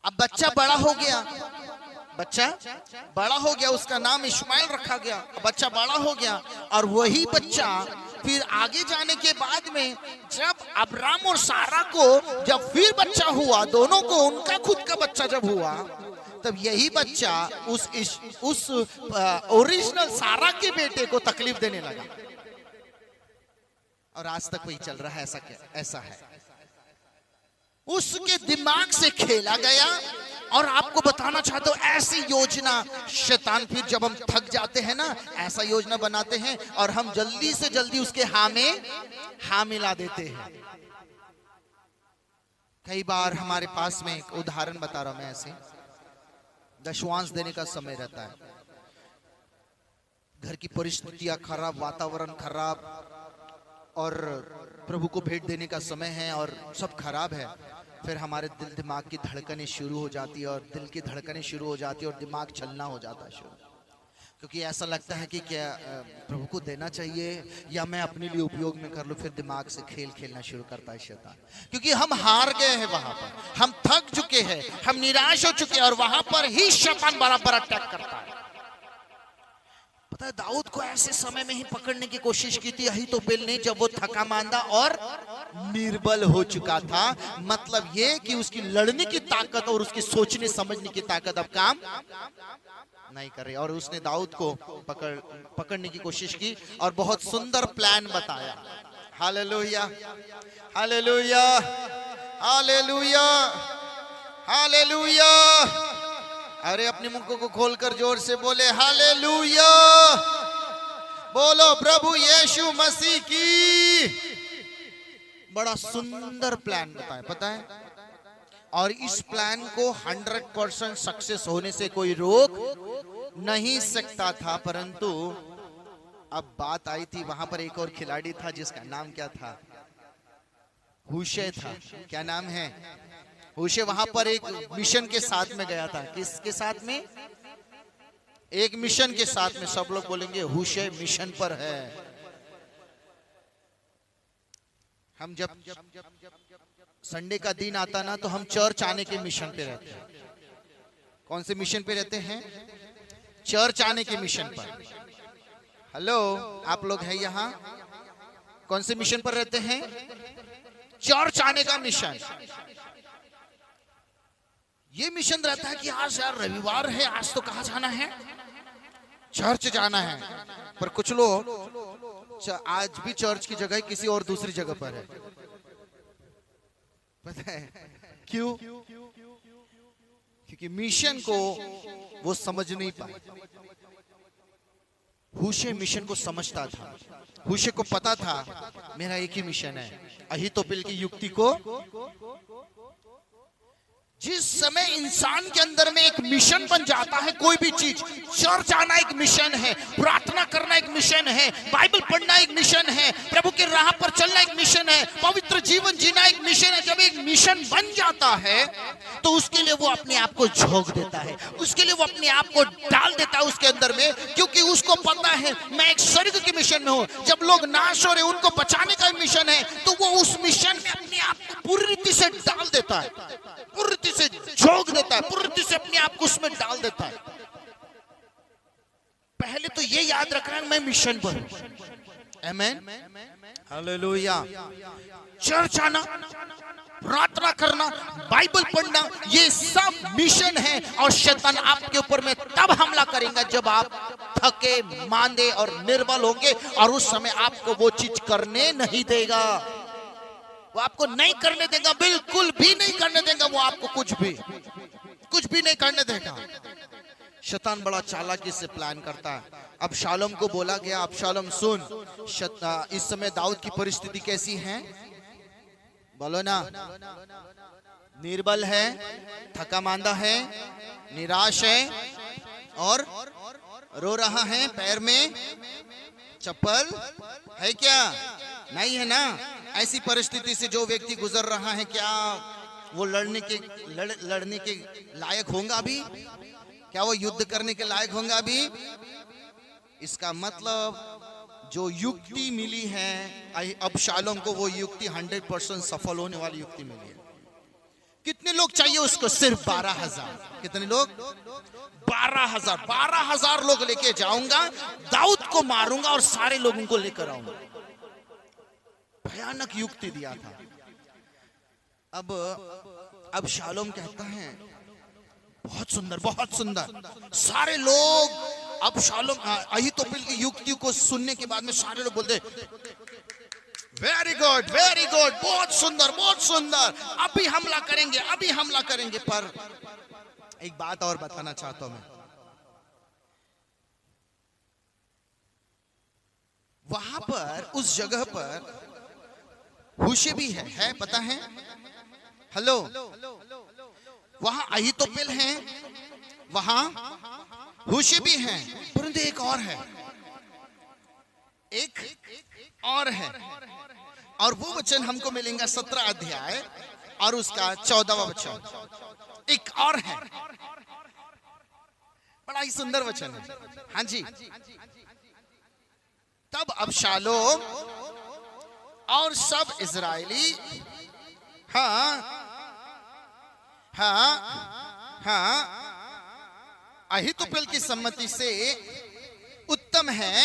अब बच्चा बड़ा हो गया, बच्चा बड़ा हो गया, उसका नाम इस्माइल रखा गया। बच्चा बड़ा हो गया, और वही बच्चा फिर आगे जाने के बाद में जब अब्राहम और सारा को जब फिर बच्चा हुआ, दोनों को उनका खुद का बच्चा जब हुआ, तब यही बच्चा उस ओरिजिनल सारा के बेटे को तकलीफ देने लगा। और आज तक वही चल रहा है। ऐसा है, उसके दिमाग से खेला गया। और आपको बताना चाहता हूं, ऐसी योजना शैतान फिर जब हम थक जाते हैं ना, ऐसा योजना बनाते हैं और हम जल्दी से जल्दी उसके हाँ में हाँ मिला देते हैं। कई बार हमारे पास में एक उदाहरण बता रहा हूं मैं, ऐसे दशवांश देने का समय रहता है, घर की परिस्थितियां खराब, वातावरण खराब, और प्रभु को भेंट देने का समय है और सब खराब है। फिर हमारे दिल दिमाग की धड़कनें शुरू हो जाती है, और दिल की धड़कनें शुरू हो जाती है, और दिमाग चलना हो जाता है शुरू, क्योंकि ऐसा लगता है कि क्या प्रभु को देना चाहिए या मैं अपने लिए उपयोग में कर लूं। फिर दिमाग से खेल खेलना शुरू करता है शैतान, क्योंकि हम हार गए हैं, वहां पर हम थक चुके हैं, हम निराश हो चुके हैं, और वहां पर ही शैतान बराबर अटैक करता है। पता है, दाऊद को ऐसे समय में ही पकड़ने की कोशिश की थी अहीतोपेल ने, जब वो थका मांदा और निर्बल हो चुका था। मतलब ये कि उसकी लड़ने की ताकत और उसकी सोचने समझने की ताकत अब काम नहीं कर रही। और उसने दाऊद को पकड़ने की कोशिश की और बहुत सुंदर प्लान बताया। Hallelujah, hallelujah, hallelujah, hallelujah. अरे अपने मुंह को खोलकर जोर से बोले हालेलुया। बोलो प्रभु यीशु मसीह की। बड़ा सुंदर प्लान बताया, पता है। और इस प्लान को 100% सक्सेस होने से कोई रोक नहीं सकता था। परंतु अब बात आई थी, वहां पर एक और खिलाड़ी था जिसका नाम क्या था? हूशे था। क्या नाम है? हूशे वहां पर एक मिशन के साथ में गया था। किसके साथ में? एक मिशन के साथ में। सब लोग बोलेंगे हूशे मिशन पर है। हम जब संडे का दिन आता ना तो हम चर्च आने के मिशन पे रहते हैं। कौन से मिशन पे रहते हैं? चर्च आने के मिशन पर। हेलो, आप लोग हैं यहाँ? कौन से मिशन पर रहते हैं? चर्च आने का मिशन। ये मिशन रहता है कि आज यार रविवार है, आज तो कहाँ जाना है? चर्च जाना है। पर कुछ लोग आज भी चर्च की जगह किसी और दूसरी जगह पर है। पता है क्यों? क्योंकि मिशन को वो समझ नहीं पाए। हूशे मिशन को समझता था। हूशे को पता था मेरा एक ही मिशन है। अहीतोपेल की युक्ति को, जिस समय इंसान के अंदर में एक मिशन बन जाता है, कोई भी चीज, चर्च आना एक मिशन है, प्रार्थना करना एक मिशन है, बाइबल पढ़ना एक मिशन है, प्रभु के राह पर चलना एक मिशन है, पवित्र जीवन जीना एक मिशन है। जब एक मिशन बन जाता है तो उसके लिए वो अपने आप को झोंक देता है, उसके लिए वो अपने आप को डाल देता है उसके अंदर में, क्योंकि उसको पता है मैं एक स्वर्ग के मिशन में हूं। जब लोग नाश हो रहे उनको बचाने का मिशन है, तो वो उस मिशन में अपने आप को पूरी रीति से डाल देता है, पूरी रीति से झोंक देता है, पूरी रीति से अपने आप को उसमें डाल देता है। पहले तो ये याद रखना है मैं मिशन पर हूं। आमीन, हालेलुया। चर्च आना, प्रार्थना करना, बाइबल पढ़ना, ये सब मिशन है। और शैतान आपके ऊपर में तब हमला करेगा जब आप थके, मांदे और निर्बल होंगे, और उस समय आपको वो चीज करने नहीं देगा। वो आपको नहीं करने देगा, बिल्कुल भी नहीं करने देगा। वो आपको कुछ भी नहीं करने देगा। शैतान बड़ा चालाकी से प्लान करता है। अब शालोम को बोला गया, अब शालोम सुन, इस समय दाऊद की परिस्थिति कैसी है? बोलो ना। निर्बल है, थका मांदा है, निराश है और रो रहा है। पैर में चप्पल है क्या? नहीं है ना। ऐसी परिस्थिति से जो व्यक्ति गुजर रहा है, क्या वो लड़ने के लायक होगा अभी? क्या वो युद्ध करने के लायक होगा अभी? इसका मतलब जो युक्ति मिली है अब शालोम को, वो युक्ति 100% सफल होने वाली युक्ति मिली है। कितने लोग चाहिए उसको? सिर्फ 12,000। कितने लोग? 12,000। 12,000 लोग लेके जाऊंगा, दाऊद को मारूंगा और सारे लोगों को लेकर आऊंगा। भयानक युक्ति दिया था। अब शालोम कहता है बहुत सुंदर, बहुत सुंदर। सारे लोग अब शालोम अहीतोपेल की युक्ति को सुनने के बाद में सारे लोग बोलते वेरी गुड, वेरी गुड, बहुत सुंदर, बहुत सुंदर, अभी हमला करेंगे, अभी हमला करेंगे। पर एक बात और बताना चाहता हूं मैं, वहां पर उस जगह पर हूशे भी है, पता है? हेलो, वहां अहीतोपेल है, वहां हूशे भी है, परंतु एक और है, एक और है। और वो वचन हमको मिलेगा 17 अध्याय और उसका 14वां वचन। एक और है, बड़ा ही सुंदर वचन है। हाँ जी। तब अबशालोम और सब इजरायली अहीतोपेल की सम्मति से उत्तम है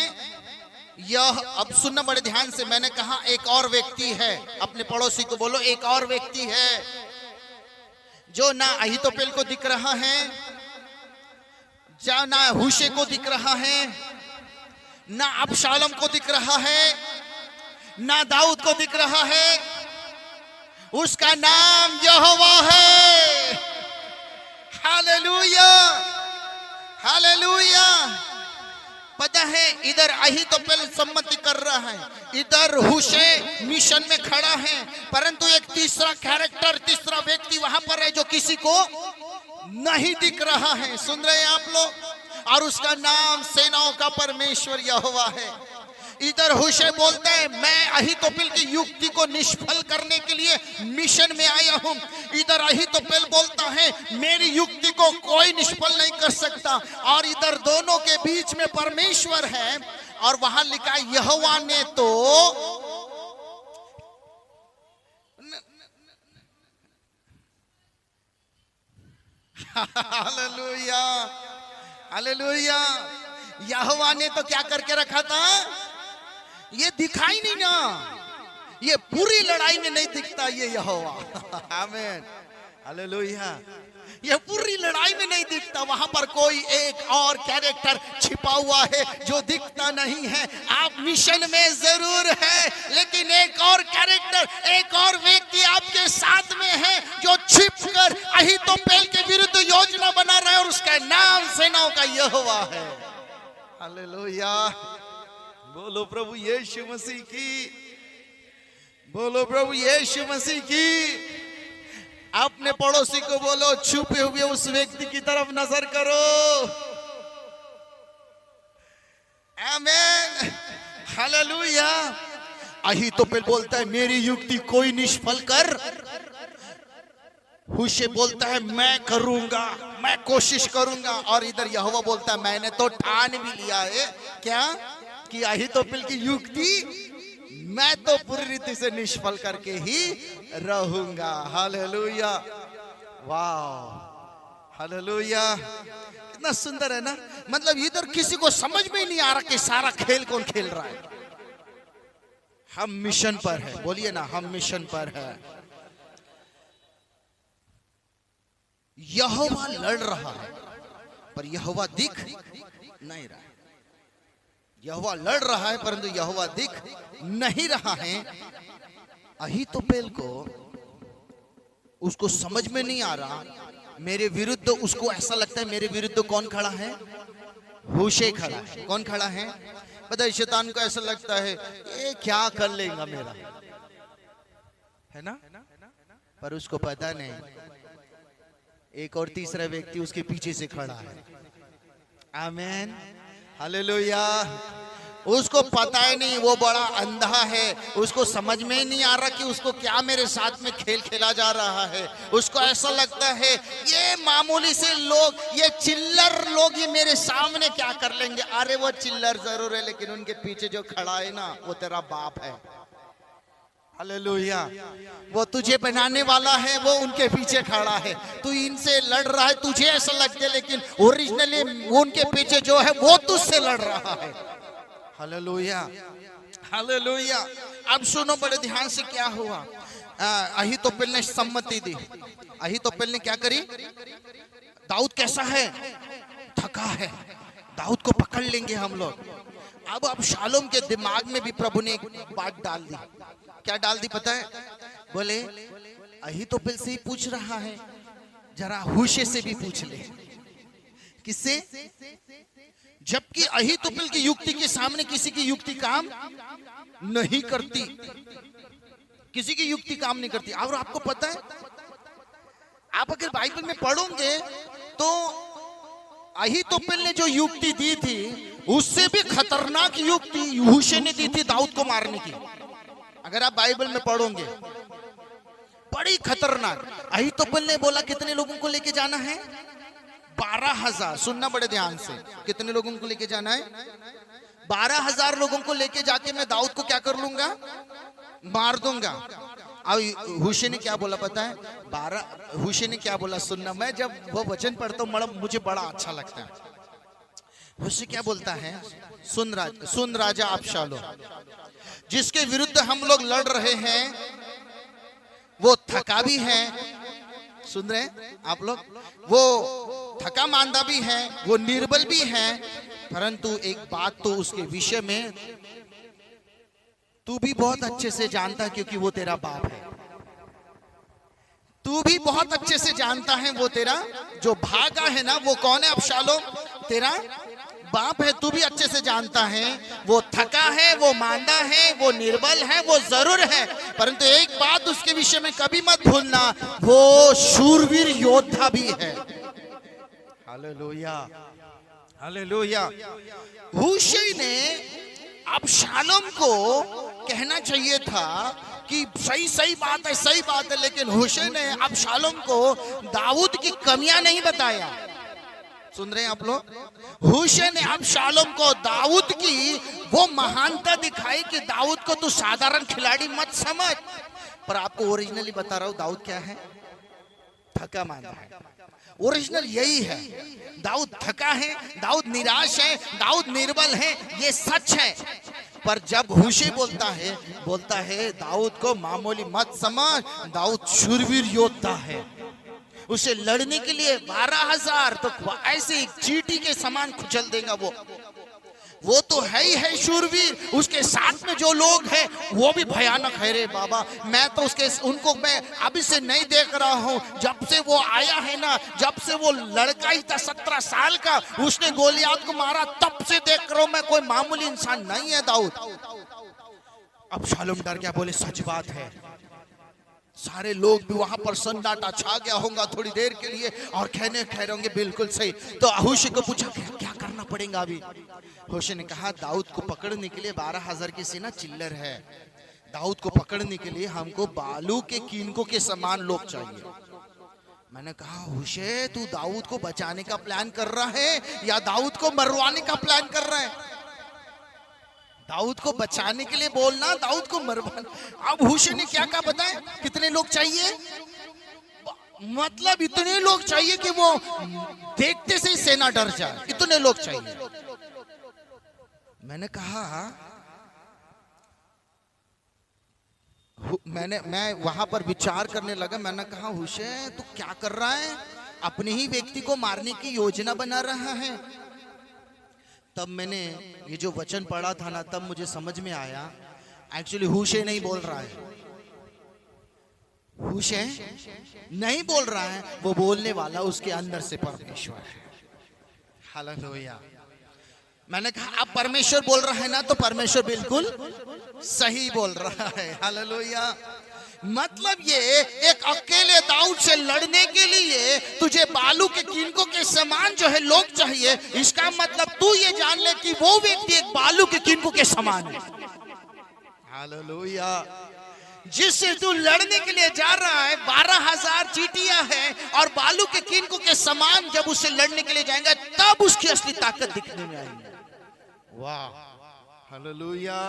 यह अब सुनना बड़े ध्यान से, मैंने कहा एक और व्यक्ति है, अपने पड़ोसी को बोलो एक और व्यक्ति है जो ना अहीतोपेल को दिख रहा है, ना हूशे को दिख रहा है, ना अबशालोम को दिख रहा है, ना दाऊद को दिख रहा है। उसका नाम यहोवा है। Hallelujah, hallelujah. पता है इधर अहीतोपेल सम्मति कर रहा है, इधर हूशे मिशन में खड़ा है, परंतु एक तीसरा कैरेक्टर, तीसरा व्यक्ति वहां पर है जो किसी को नहीं दिख रहा है। सुन रहे हैं आप लोग? और उसका नाम सेनाओं का परमेश्वर यहोवा है। इधर हूशे बोलता है मैं अहीतोपेल की युक्ति को निष्फल करने के लिए मिशन में आया हूं। इधर अहीतोपेल बोलता है मेरी युक्ति को कोई निष्फल नहीं कर सकता। और इधर दोनों के बीच में परमेश्वर है, और वहां लिखा यहोवा ने तो हालेलुया, हालेलुया। यहोवा ने तो क्या करके रखा था? ये दिखाई नहीं ना, ये पूरी लड़ाई में नहीं दिखता ये यहोवा। आमीन, हालेलुया। ये पूरी लड़ाई में नहीं दिखता, वहां पर कोई एक और कैरेक्टर छिपा हुआ है जो दिखता नहीं है। आप मिशन में जरूर है, लेकिन एक और कैरेक्टर, एक और व्यक्ति आपके साथ में है जो छिपकर अहीतोपेल के विरुद्ध योजना बना रहा है, और उसका नाम सेनाओं का यहोवा है। हालेलुया। बोलो प्रभु यीशु मसीह की, बोलो प्रभु यीशु मसीह की। अपने पड़ोसी को बोलो छुपे हुए उस व्यक्ति की तरफ नजर करो। आमीन, हालेलुया। अहीतोपेल बोलता है मेरी युक्ति कोई निष्फल कर, हूशे बोलता है मैं करूंगा, मैं कोशिश करूंगा, और इधर यहोवा बोलता है मैंने तो ठान भी लिया है क्या कि अहीतोपेल की युक्ति मैं तो पूरी रीति से निष्फल करके ही रहूंगा। हालेलुया, वाह, हालेलुया। कितना सुंदर है ना। मतलब इधर किसी को समझ में ही नहीं आ रहा कि सारा खेल कौन खेल रहा है। हम मिशन पर है, बोलिए ना हम मिशन पर है। यहोवा लड़ रहा है पर यहोवा दिख नहीं रहा है। यहोवा लड़ रहा है परंतु यहोवा दिख नहीं रहा है। अहीतोपेल को उसको समझ में नहीं आ रहा, मेरे विरुद्ध उसको ऐसा लगता है मेरे विरुद्ध कौन खड़ा है? हूशे खड़ा है। कौन खड़ा है? पता है शैतान को ऐसा लगता है ये क्या कर लेगा मेरा, है ना, पर उसको पता नहीं एक और तीसरा व्यक्ति उसके पीछे से खड़ा है। आमीन, हालेलुया। उसको पता ही नहीं, वो बड़ा अंधा है, उसको समझ में ही नहीं आ रहा कि उसको क्या मेरे साथ में खेल खेला जा रहा है। उसको ऐसा लगता है ये मामूली से लोग, ये चिल्लर लोग ये मेरे सामने क्या कर लेंगे। अरे वो चिल्लर जरूर है, लेकिन उनके पीछे जो खड़ा है ना वो तेरा बाप है। हालेलुया। वो तुझे बनाने वाला है, वो उनके पीछे खड़ा है। तू इनसे लड़ रहा है, तुझे ऐसा लगता है, लेकिन ओरिजिनली उनके पीछे जो है वो तुझसे लड़ रहा है। Hallelujah, hallelujah. अब सुनो बड़े ध्यान से क्या हुआ। अहीतोपेल ने सम्मति दी। अहीतोपेल ने क्या करी? दाऊद कैसा है? थका है, दाऊद को पकड़ लेंगे हम लोग। अब अबशालोम के दिमाग में भी प्रभु ने एक बात डाल दी। क्या डाल दी पता है? बोले अहीतोपेल से ही पूछ रहा है, जरा हूशे से भी पूछ ले। किससे? जबकि अहीतोपेल की युक्ति के सामने किसी की युक्ति काम नहीं करती, किसी की युक्ति काम नहीं करती। और आपको पता है, आप अगर बाइबल में पढ़ोगे तो अहीतोपेल ने जो युक्ति दी थी उससे भी खतरनाक युक्ति हूशे ने दी थी दाऊद को मारने की। अगर आप बाइबल में पढ़ोगे, बड़ी खतरनाक। अहीतोपेल ने बोला कितने लोगों को लेके जाना है? 12,000। सुनना बड़े ध्यान से, कितने लोगों को लेके जाना है? 12,000 लोगों को लेके जाके मैं दाऊद को क्या कर लूंगा? मार दूंगा। अब हूशे ने क्या बोला पता है? हूशे ने क्या बोला सुनना, मैं जब वो वचन पढ़ता हूँ मुझे बड़ा अच्छा लगता है। हुशै क्या बोलता है, सुन राजा अबशालोम, जिसके विरुद्ध हम लोग लड़ रहे हैं वो थका भी है, सुन रहे हैं आप लोग, वो थका मांदा भी है, वो निर्बल भी है, परंतु एक बात तो उसके विषय में तू भी बहुत अच्छे से जानता है, क्योंकि वो तेरा बाप है। तू भी बहुत अच्छे से जानता है वो तेरा जो भागा है ना, वो कौन है, अबशालोम तेरा बाप है। तू भी अच्छे से जानता है वो थका है, वो मांदा है, वो निर्बल है, वो जरूर है, परंतु एक बात उसके विषय में कभी मत भूलना, वो शूरवीर योद्धा भी है। Hallelujah, hallelujah. हुशै ने अबशालोम को कहना चाहिए था कि सही बात है, सही बात है, लेकिन हुशै ने अबशालोम को दाऊद की कमियां नहीं बताया। सुन रहे हैं आप लोग, हुशै ने अबशालोम को दाऊद की वो महानता दिखाई कि दाऊद को तू साधारण खिलाड़ी मत समझ, पर आपको ओरिजिनली बता रहा हूं दाऊद क्या है, थका मांदा है। ओरिजिनल यही है, दाऊद थका है, दाऊद निराश है, दाऊद निर्बल है, ये सच है। पर जब हुशै बोलता है दाऊद को मामूली मत समझ, दाऊद शूरवीर योद्धा है, उसे लड़ने के लिए 12,000 तो ऐसे चींटी के समान कुचल देगा वो तो है ही है शूरवीर। उसके साथ में जो लोग हैं वो भी भयानक है रे बाबा। मैं तो उनको मैं अभी से नहीं देख रहा हूँ, जब से वो आया है ना, जब से वो लड़का ही था 17 साल का, उसने गोलियात को मारा, तब से देख रहा हूँ मैं, कोई मामूली इंसान नहीं है दाऊद। अबशालोम डर गया, बोले सच बात है। सारे लोग भी वहां पर सन्नाटा छा गया होगा थोड़ी देर के लिए, और कहने होंगे बिल्कुल सही। तो हुशै को पूछा क्या करना पड़ेगा अभी। हुशै ने कहा दाऊद को पकड़ने के लिए 12,000 की सेना चिल्लर है, दाऊद को पकड़ने के लिए हमको बालू के कीनकों के समान लोग चाहिए। मैंने कहा हुशै तू दाऊद को बचाने का प्लान कर रहा है या दाऊद को मरवाने का प्लान कर रहा है? दाऊद को बचाने के लिए बोलना, दाऊद को मरवाना। अब हुशै ने क्या कहा बताए, कितने लोग चाहिए, मतलब इतने लोग चाहिए कि वो देखते से सेना डर जाए, इतने लोग चाहिए। मैंने कहा मैं वहां पर विचार करने लगा। मैंने कहा हुशै तू क्या कर रहा है, अपने ही व्यक्ति को मारने की योजना बना रहा है। तब मैंने ये जो वचन पढ़ा था ना, तब मुझे समझ में आया एक्चुअली हुशै नहीं बोल रहा है, हुशै नहीं बोल रहा है, वो बोलने वाला उसके अंदर से परमेश्वर है। हालेलुया। मैंने कहा अब परमेश्वर बोल रहा है ना, तो परमेश्वर बिल्कुल सही बोल रहा है। हालेलुया। मतलब ये एक अकेले दाऊद से लड़ने के लिए तुझे बालू के कीनकों के समान जो है लोग चाहिए, इसका मतलब तू ये जान ले कि वो व्यक्ति एक बालू के कीनकों के समान है। हालेलुया। जिससे तू लड़ने के लिए जा रहा है 12,000 चींटियां हैं और बालू के कीनकों के समान जब उससे लड़ने के लिए जाएंगे तब उसकी असली ताकत दिखने में आएगी। वाह, हालेलुया,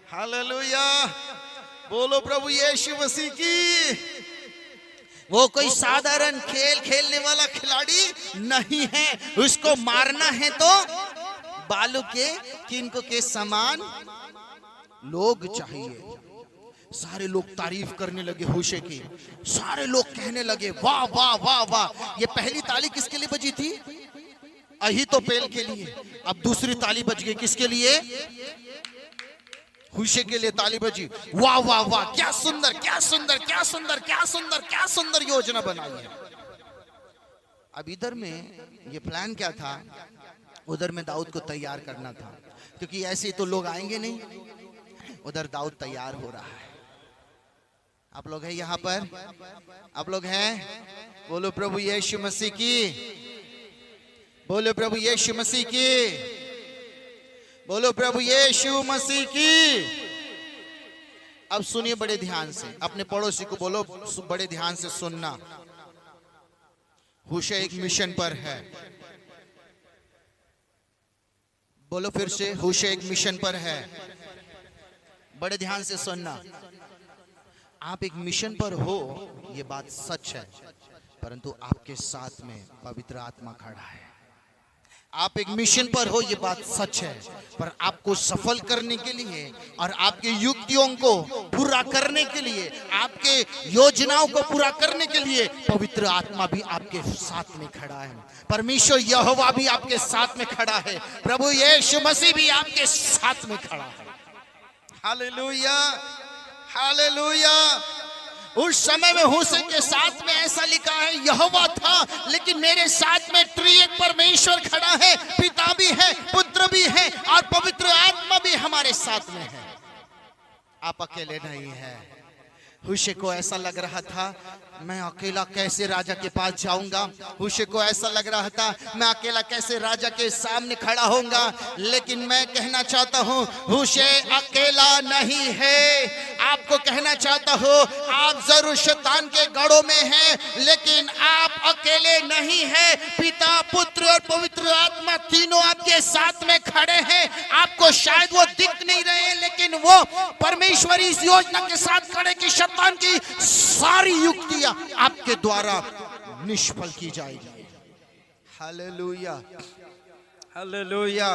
हालेलुया। बोलो प्रभु यीशु मसीह की। वो कोई साधारण खेल खेलने वाला खिलाड़ी नहीं है, उसको मारना है तो बालू के कीनकों के समान लोग चाहिए। सारे लोग तारीफ करने लगे हुशै की, सारे लोग कहने लगे वाह वाह वाह वाह। ये पहली ताली किसके लिए बजी थी? अहीतोपेल के लिए। अब दूसरी ताली बज गई किसके लिए? हुशै के लिए ताली बजी। वाह वाह वाह, क्या सुंदर क्या सुंदर क्या सुंदर क्या सुंदर क्या सुंदर योजना बनाई है। अब इधर में ये प्लान क्या था, उधर में दाऊद को तैयार करना था, क्योंकि ऐसे तो लोग आएंगे नहीं। उधर दाऊद तैयार हो रहा है। आप लोग हैं यहाँ पर? आप लोग हैं? बोलो प्रभु यीशु मसीह की। बोलो प्रभु यीशु मसीह की। बोलो प्रभु यीशु मसीह की। अब सुनिए बड़े ध्यान से, अपने पड़ोसी को बोलो बड़े ध्यान से सुनना। हुशै एक मिशन पर है। बोलो फिर से, हुशै एक मिशन पर है। बड़े ध्यान से सुनना। आप एक मिशन पर हो, ये बात सच है, परंतु आपके साथ में पवित्र आत्मा खड़ा है। आप एक मिशन पर हो, ये बात सच है, पर आपको सफल करने के लिए और आपके युक्तियों को पूरा करने के लिए, आपके योजनाओं को पूरा करने के लिए पवित्र आत्मा भी आपके साथ में खड़ा है। परमेश्वर यहोवा भी आपके साथ में खड़ा है। प्रभु यीशु मसीह भी आपके साथ में खड़ा है। Hallelujah, hallelujah. उस समय में होशे के साथ में ऐसा लिखा है, यहोवा था लेकिन मेरे साथ में त्रिएक परमेश्वर खड़ा है, पिता भी है, पुत्र भी है और पवित्र आत्मा भी हमारे साथ में है। आप अकेले नहीं हैं। होशे को ऐसा लग रहा था, मैं अकेला कैसे राजा के पास जाऊंगा। होशे को ऐसा लग रहा था, मैं अकेला कैसे राजा के सामने खड़ा होऊंगा। लेकिन मैं कहना चाहता हूँ, होशे अकेला नहीं है। आपको कहना चाहता हूँ, आप जरूर शैतान के गढ़ों में हैं, लेकिन आप अकेले नहीं हैं। पिता, पुत्र और पवित्र आत्मा तीनों आपके साथ में खड़े हैं। आपको शायद वो दिख नहीं रहे, लेकिन वो परमेश्वर इस योजना के साथ खड़े कि शैतान की सारी युक्तियां आपके द्वारा निष्फल की जाएगी। Hallelujah, hallelujah.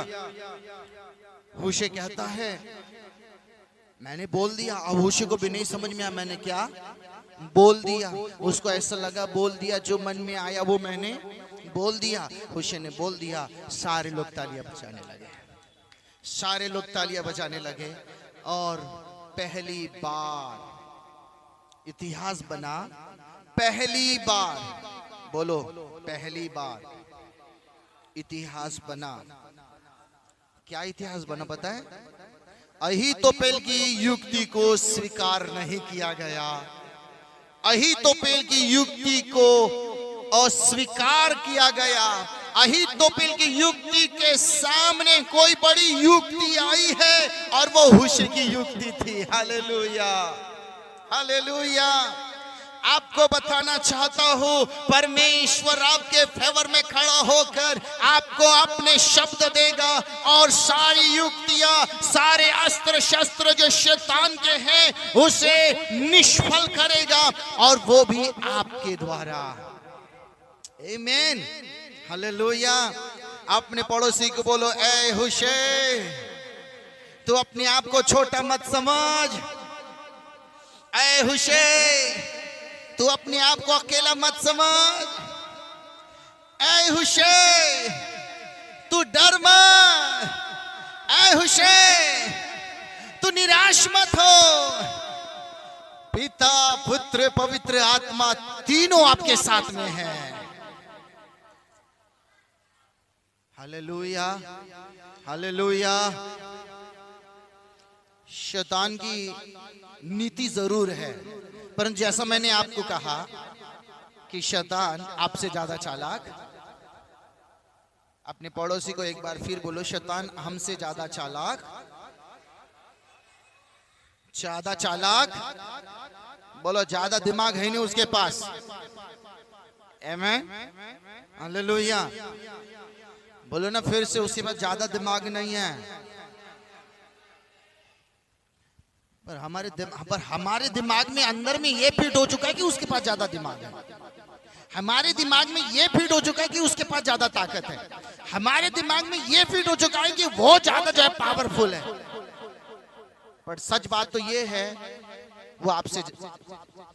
होशे कहता है, मैंने बोल दिया। अब होशे को भी नहीं समझ में आया मैंने क्या बोल दिया। उसको ऐसा लगा बोल दिया, जो मन में आया वो मैंने बोल दिया। होशे ने बोल दिया। सारे लोग तालियां बजाने लगे, सारे लोग तालियां बजाने लगे और पहली बार इतिहास बना। पहली बार, बोलो, पहली बार इतिहास बना। क्या इतिहास बना पता है? अहीतोपेल की युक्ति को स्वीकार नहीं किया गया। अहीतोपेल की युक्ति को अस्वीकार किया गया। अहीतोपेल की युक्ति के सामने कोई बड़ी युक्ति आई है और वो होशे की युक्ति थी। Hallelujah, hallelujah. आपको बताना चाहता हूँ, परमेश्वर आपके फेवर में खड़ा होकर आपको अपने शब्द देगा और सारी युक्तियां, सारे अस्त्र शस्त्र जो शैतान के हैं उसे निष्फल करेगा, और वो भी आपके द्वारा। आमीन, हालेलुया। अपने पड़ोसी को बोलो, ए होशे, तू अपने आप को छोटा मत समझ। ए होशे, तू अपने आप को अकेला मत समझ। ऐ होशे, तू डर मत। ऐ होशे, तू निराश मत हो। पिता, पुत्र, पवित्र आत्मा तीनों आपके साथ में हैं। Hallelujah, hallelujah. शैतान की नीति जरूर है, परंतु जैसा मैंने आपको कहा कि शैतान आपसे ज्यादा चालाक। अपने पड़ोसी को एक बार फिर बोलो, शैतान हमसे ज्यादा चालाक, ज्यादा चालाक। बोलो, ज्यादा दिमाग है नहीं उसके पास। आमीन, हालेलुया। बोलो ना फिर से, उसके पास ज्यादा दिमाग नहीं है। पर हमारे दिमाग में अंदर में ये फिट हो चुका है कि उसके पास ज्यादा दिमाग है। हमारे दिमाग में ये फिट हो चुका है कि उसके पास ज्यादा ताकत है। हमारे दिमाग में ये फिट हो चुका है कि वो ज्यादा जो है पावरफुल है। पर सच बात तो ये है, वो आपसे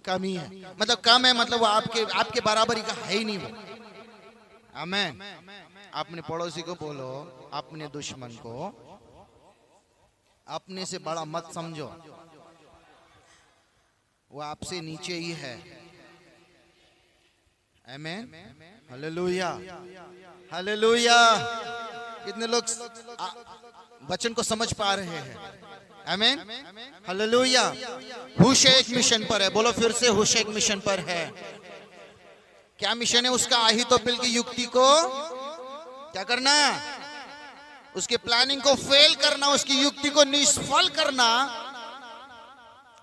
कम ही है। मतलब कम है, मतलब वो आपके बराबरी का है ही नहीं वो। आमीन। अपने पड़ोसी को बोलो, अपने दुश्मन को अपने से बड़ा मत समझो, वो आपसे नीचे ही है। आमीन, हालेलुया, हालेलुया। कितने लोग वचन को समझ पा रहे हैं? आमीन, हालेलुया। होशे एक मिशन पर है। बोलो फिर से, होशे एक मिशन पर है। क्या मिशन है उसका? अहीतोपेल की युक्ति को क्या करना? उसके प्लानिंग को फेल करना, उसकी युक्ति को निष्फल करना।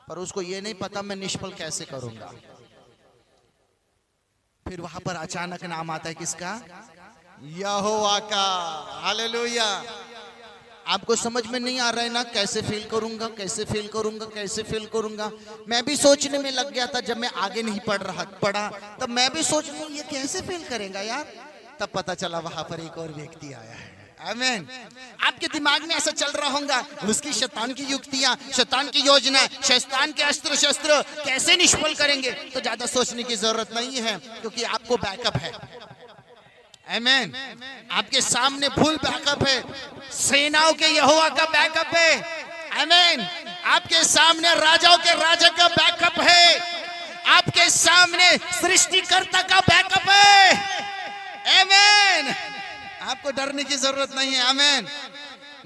पर उसको ये नहीं पता मैं निष्फल कैसे करूंगा। फिर वहां पर अचानक नाम आता है किसका? यहोवा का। हालेलुया। आपको समझ में नहीं आ रहा है ना, कैसे फील करूंगा, कैसे फील करूंगा, कैसे फील करूंगा। मैं भी सोचने में लग गया था, जब मैं आगे नहीं पढ़ा तब मैं भी सोच रहा हूं ये कैसे फील करेगा यार। तब पता चला वहां पर एक और व्यक्ति आया है। आमीन। आपके दिमाग में ऐसा चल रहा होगा, उसकी शैतान की युक्तियां, शैतान की योजना, शैतान के अस्त्र शस्त्र कैसे निष्फल करेंगे। तो ज्यादा सोचने की जरूरत नहीं है, क्योंकि आपको बैकअप है। आमीन। आपके सामने फुल बैकअप है, सेनाओं के यहोवा का बैकअप है। आमीन। आपके सामने राजाओं के राजा का बैकअप है, आपके सामने सृष्टिकर्ता का बैकअप है। आमीन। आपको डरने की जरूरत नहीं है। आमीन।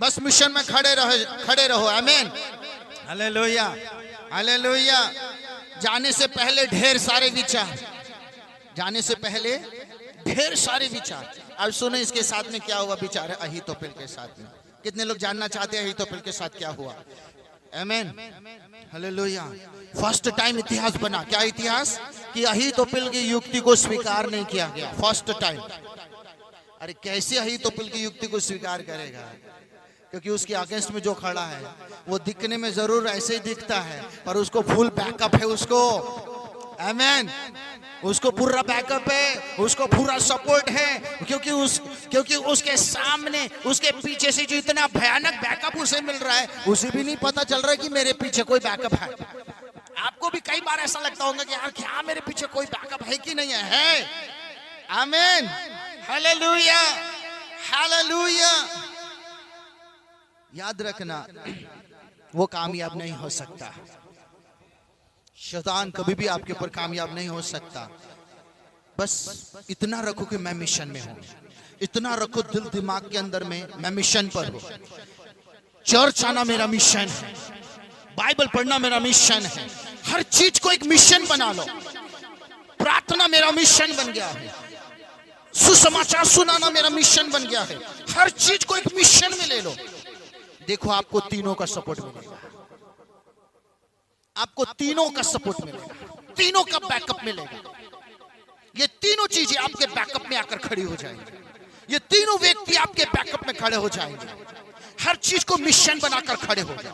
बस मिशन में खड़े रहो। आमीन। Hallelujah, hallelujah. जाने से पहले ढेर सारे विचार, जाने से पहले ढेर सारे विचार। अब सुनो इसके साथ में क्या हुआ विचार है अहीतोपेल के साथ में। कितने लोग जानना चाहते हैं अहीतोपेल के साथ क्या हुआ। आमीन। हालेलुया। फर्स्ट टाइम इतिहास बना। क्या इतिहास? कि अहीतोपेल की युक्ति को स्वीकार नहीं किया गया। First time. अरे कैसे अहीतोपेल की युक्ति को स्वीकार करेगा? क्योंकि उसके अगेंस्ट में जो खड़ा है वो दिखने में जरूर ऐसे ही दिखता है, पर उसको फुल बैकअप है उसको। आमीन। उसको पूरा बैकअप है, उसको पूरा सपोर्ट है, क्योंकि उसके सामने, उसके पीछे से जो इतना भयानक बैकअप उसे मिल रहा है, उसे भी नहीं पता चल रहा है कि मेरे पीछे कोई बैकअप है। आपको भी कई बार ऐसा लगता होगा कि यार क्या मेरे पीछे कोई बैकअप है कि नहीं है? आमीन। Hallelujah, hallelujah. याद रखना, वो कामयाब नहीं हो सकता। शैतान कभी भी आपके ऊपर कामयाब नहीं हो सकता। बस इतना रखो कि मैं मिशन में हूं, इतना रखो दिल दिमाग के अंदर में, मैं मिशन पर हूं। चर्च आना मेरा मिशन है, बाइबल पढ़ना मेरा मिशन है। हर चीज को एक मिशन बना लो। प्रार्थना मेरा मिशन बन गया है, सुसमाचार सुनाना मेरा मिशन बन गया है। हर चीज को एक मिशन में ले लो। देखो आपको तीनों का सपोर्ट मिलेगा, आपको तीनों का सपोर्ट मिलेगा, तीनों का बैकअप मिलेगा। ये तीनों चीजें आपके बैकअप में आकर खड़ी हो जाएंगी। ये तीनों व्यक्ति आपके बैकअप में खड़े हो जाएंगे। हर चीज को मिशन बनाकर खड़े हो जाए।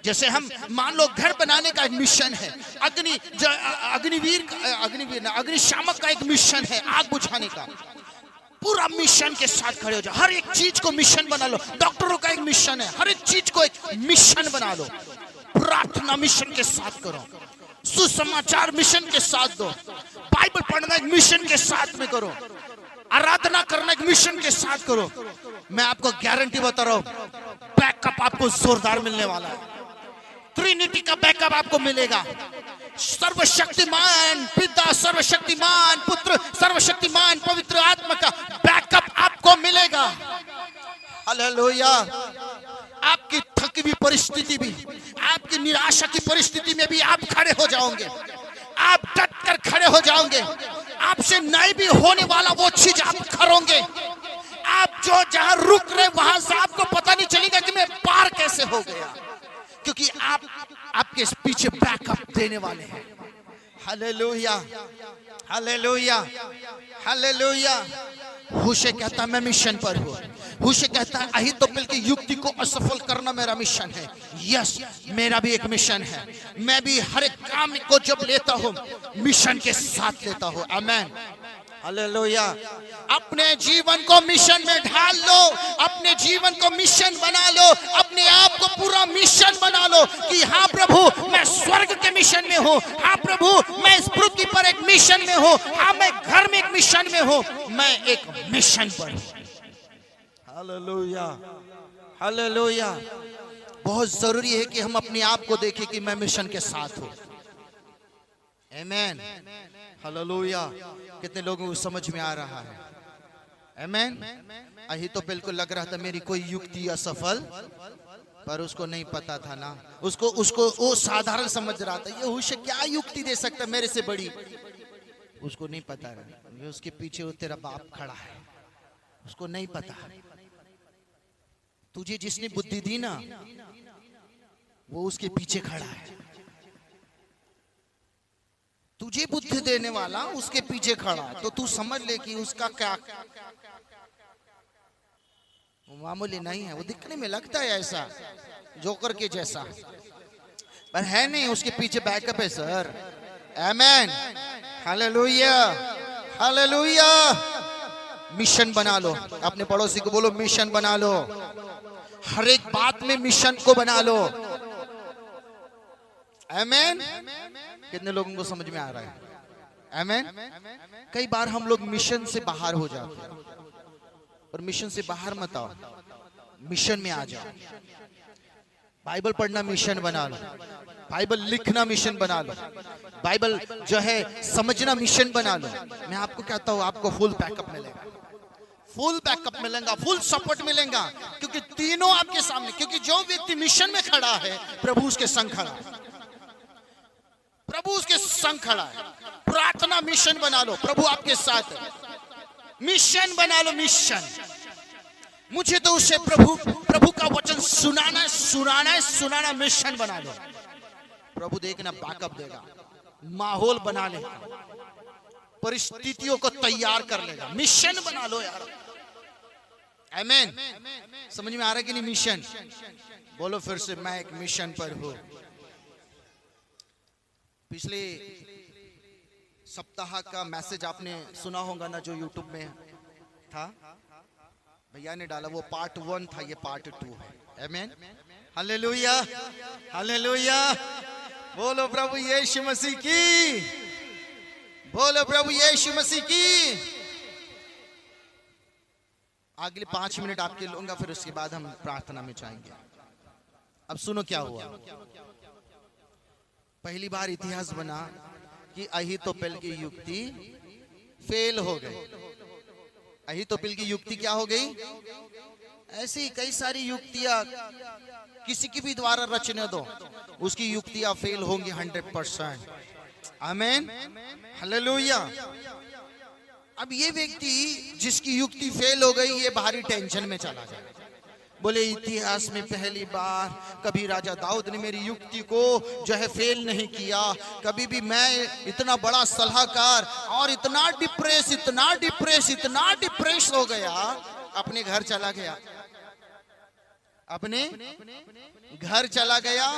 जैसे हम मान लो घर बनाने का एक मिशन है, अग्निशामक का एक मिशन है, आग बुझाने का। पूरा मिशन के साथ खड़े हो जाओ। हर एक चीज को मिशन बना लो। डॉक्टरों का एक मिशन है, हर एक चीज को एक मिशन बना लो। प्रार्थना मिशन के साथ करो, सुसमाचार मिशन के साथ दो, बाइबल पढ़ना एक मिशन के साथ में करो, आराधना करना एक मिशन के साथ करो। मैं आपको गारंटी बता रहा हूं, बैकअप आपको जोरदार मिलने वाला है। ट्रिनिटी का बैकअप आपको मिलेगा। सर्वशक्तिमान पिता, सर्वशक्तिमान पुत्र, सर्वशक्तिमान पवित्र आत्मा का बैकअप आपको मिलेगा। हालेलुया। आपकी थकी हुई परिस्थिति भी, आपकी निराशा की परिस्थिति में भी आप खड़े हो जाओगे। आप डट कर खड़े हो जाओगे। आपसे नहीं भी होने वाला वो चीज आप करोगे। आप जो जहां रुक रहे वहां से आपको पता नहीं चलेगा कि मैं पार कैसे हो गया, क्योंकि आपके पीछे बैकअप देने वाले हैं। Hallelujah, hallelujah, hallelujah. हुशे कहता मैं मिशन पर हूं। हुशे कहता है अहीतोपेल की युक्ति को असफल करना मेरा मिशन है। यस, मेरा भी एक मिशन है। मैं भी हर एक काम को जब लेता हूं मिशन के साथ लेता हूं। आमीन। हालेलुया। अपने जीवन को मिशन में ढाल लो, अपने जीवन को मिशन बना लो, अपने आप को पूरा मिशन बना लो कि हाँ प्रभु मैं स्वर्ग के मिशन में हूँ, हाँ प्रभु मैं इस पृथ्वी पर एक मिशन में हूँ, हाँ मैं घर में एक मिशन में हूँ, मैं एक मिशन पर हूँ। Hallelujah, hallelujah. बहुत जरूरी है कि हम अपने आप को देखें कि मैं मिशन के साथ हूँ। आमीन। हालेलुया। कितने लोगों को समझ में आ रहा है? आमीन। अहीतोपेल को लग रहा था मेरी कोई युक्ति असफल, पर उसको नहीं पता था ना, उसको वो साधारण समझ रहा था। ये हुशे क्या युक्ति दे सकता मेरे से बड़ी, उसको नहीं पता है उसके पीछे वो तेरा बाप खड़ा है। उसको नहीं पता तुझे जिसने बुद्धि दी ना वो उसके पीछे खड़ा है। तुझे बुद्धि देने वाला उसके पीछे खड़ा, तो तू समझ ले कि उसका क्या मामूली नहीं है। वो दिखने में लगता है ऐसा जोकर के जैसा, पर है नहीं। उसके पीछे बैकअप है सर। आमीन। Hallelujah, hallelujah. मिशन बना लो। अपने पड़ोसी को बोलो मिशन बना लो। हर एक बात में मिशन को बना लो। आमीन। कितने लोगों को समझ में आ रहा है? आमीन। कई बार हम लोग मिशन से बाहर हो जाते हैं, और मिशन से बाहर मत आओ, मिशन में आ जाओ। बाइबल पढ़ना मिशन बना लो, बाइबल लिखना मिशन बना लो, बाइबल जो है समझना मिशन बना लो। मैं आपको कहता हूं, आपको फुल बैकअप मिलेगा, फुल बैकअप मिलेगा, फुल सपोर्ट मिलेगा, क्योंकि तीनों आपके सामने। क्योंकि जो व्यक्ति मिशन में खड़ा है, प्रभु उसके संग खड़ा है, प्रभु उसके संग खड़ा है। प्रार्थना मिशन बना लो, प्रभु आपके साथ है। मिशन बना लो, मिशन। मुझे तो उसे प्रभु का वचन सुनाना मिशन बना लो। प्रभु देखना बैकअप देगा, माहौल बना लेगा, परिस्थितियों को तैयार कर लेगा। मिशन बना लो यार। आमीन। समझ में आ रहा है कि नहीं? मिशन बोलो फिर से, मैं एक मिशन पर हूं। पिछले सप्ताह का मैसेज आपने सुना होगा ना, जो यूट्यूब में था, भैया ने डाला, वो पार्ट 1 था, ये पार्ट 2 है। आमीन। Hallelujah, hallelujah. बोलो प्रभु यीशु मसीह की, बोलो प्रभु यीशु मसीह की। अगले 5 मिनट आपके लूंगा, फिर उसके बाद हम प्रार्थना में जाएंगे। अब सुनो क्या हुआ। पहली बार इतिहास बना कि अहीतोपेल की युक्ति फेल हो गई। अहीतोपेल की युक्ति क्या हो गई? ऐसी कई सारी युक्तियां किसी की भी द्वारा रचने दो, उसकी युक्तियां फेल होंगी 100%। आमीन, हालेलुया। अब ये व्यक्ति जिसकी युक्ति फेल हो गई, ये भारी टेंशन में चला गया। बोले इतिहास में पहली बार कभी राजा दाऊद ने मेरी युक्ति को जो है फेल नहीं किया। कभी भी मैं इतना बड़ा सलाहकार और इतना डिप्रेस हो गया, अपने घर चला गया, अपने घर चला गया।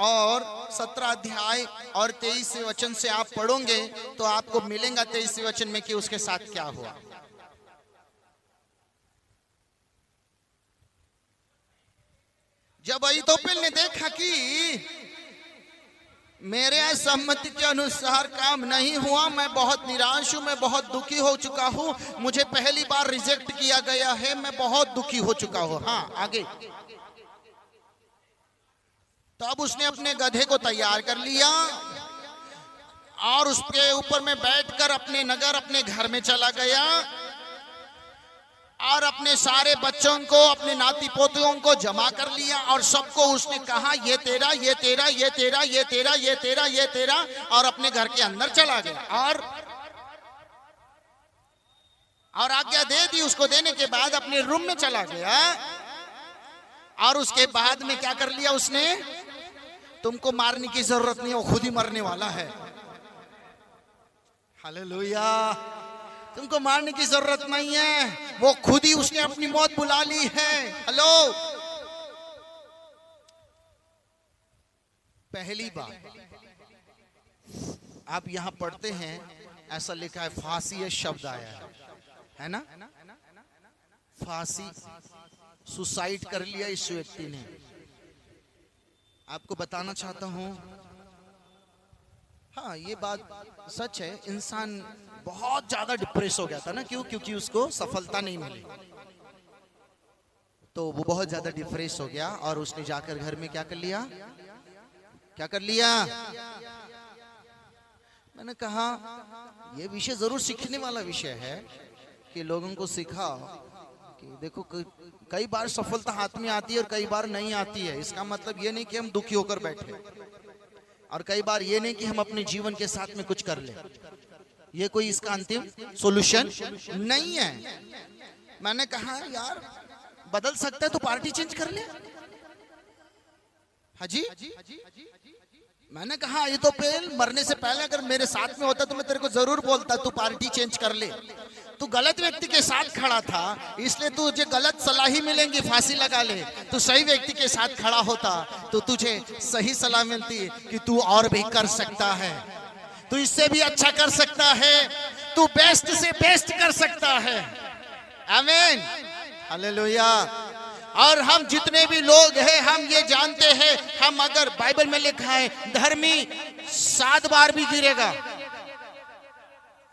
और 17 अध्याय और 23 वचन से आप पढ़ोगे तो आपको मिलेगा 23 वचन में कि उसके साथ क्या हुआ। जब अहीतोपेल ने देखा कि मेरे सहमति के अनुसार काम नहीं हुआ, मैं बहुत निराश हूं, मैं बहुत दुखी हो चुका हूं, मुझे पहली बार रिजेक्ट किया गया है, मैं बहुत दुखी हो चुका हूं। हाँ, आगे। तो अब उसने अपने गधे को तैयार कर लिया और उसके ऊपर में बैठकर अपने नगर, अपने घर में चला गया और अपने सारे बच्चों को, अपने नाती पोतियों को जमा कर लिया और सबको उसने कहा, ये तेरा, ये तेरा, ये तेरा, ये तेरा, ये तेरा, ये तेरा, और अपने घर के अंदर चला गया और आज्ञा दे दी। उसको देने के बाद अपने रूम में चला गया और उसके बाद में क्या कर लिया उसने? तुमको मारने की जरूरत नहीं, वो खुद ही मरने वाला है। हालेलुया। तुमको मारने की जरूरत नहीं है, वो खुद ही उसने अपनी मौत बुला ली है। हेलो। पहली बार आप यहां पढ़ते हैं, ऐसा लिखा है, फांसी ये शब्द आया है ना? फांसी, सुसाइड कर लिया इस व्यक्ति ने। आपको बताना चाहता हूं, हाँ ये बात सच है, इंसान बहुत ज्यादा डिप्रेस हो गया था ना। क्यों? क्योंकि उसको सफलता नहीं मिली, तो वो बहुत ज्यादा डिप्रेस हो गया और उसने जाकर घर में क्या कर लिया? क्या कर लिया? मैंने कहा ये विषय जरूर सीखने वाला विषय है कि लोगों को सिखाओ कि देखो कई बार सफलता हाथ में आती है और कई बार नहीं आती है। इसका मतलब ये नहीं कि हम दुखी होकर बैठे, और कई बार ये नहीं कि हम अपने जीवन के साथ में कुछ कर ले। ये कोई इसका अंतिम सॉल्यूशन नहीं है। मैंने कहा यार बदल सकता है तो पार्टी चेंज कर ले। हाजी, मैंने कहा अहीतोपेल मरने से पहले अगर मेरे साथ में होता तो मैं तेरे को जरूर बोलता तू पार्टी चेंज कर ले। तू गलत व्यक्ति के साथ खड़ा था, इसलिए तुझे गलत सलाह ही मिलेंगी, फांसी लगा ले। तू सही व्यक्ति के साथ खड़ा होता तो तुझे सही सलाह मिलती कि तू और भी कर सकता है, तू इससे भी अच्छा कर सकता है, तू बेस्ट से बेस्ट कर सकता है। आमीन, हालेलुया। और हम जितने भी लोग हैं हम ये जानते हैं, हम अगर बाइबल में लिखा है धर्मी 7 बार भी गिरेगा।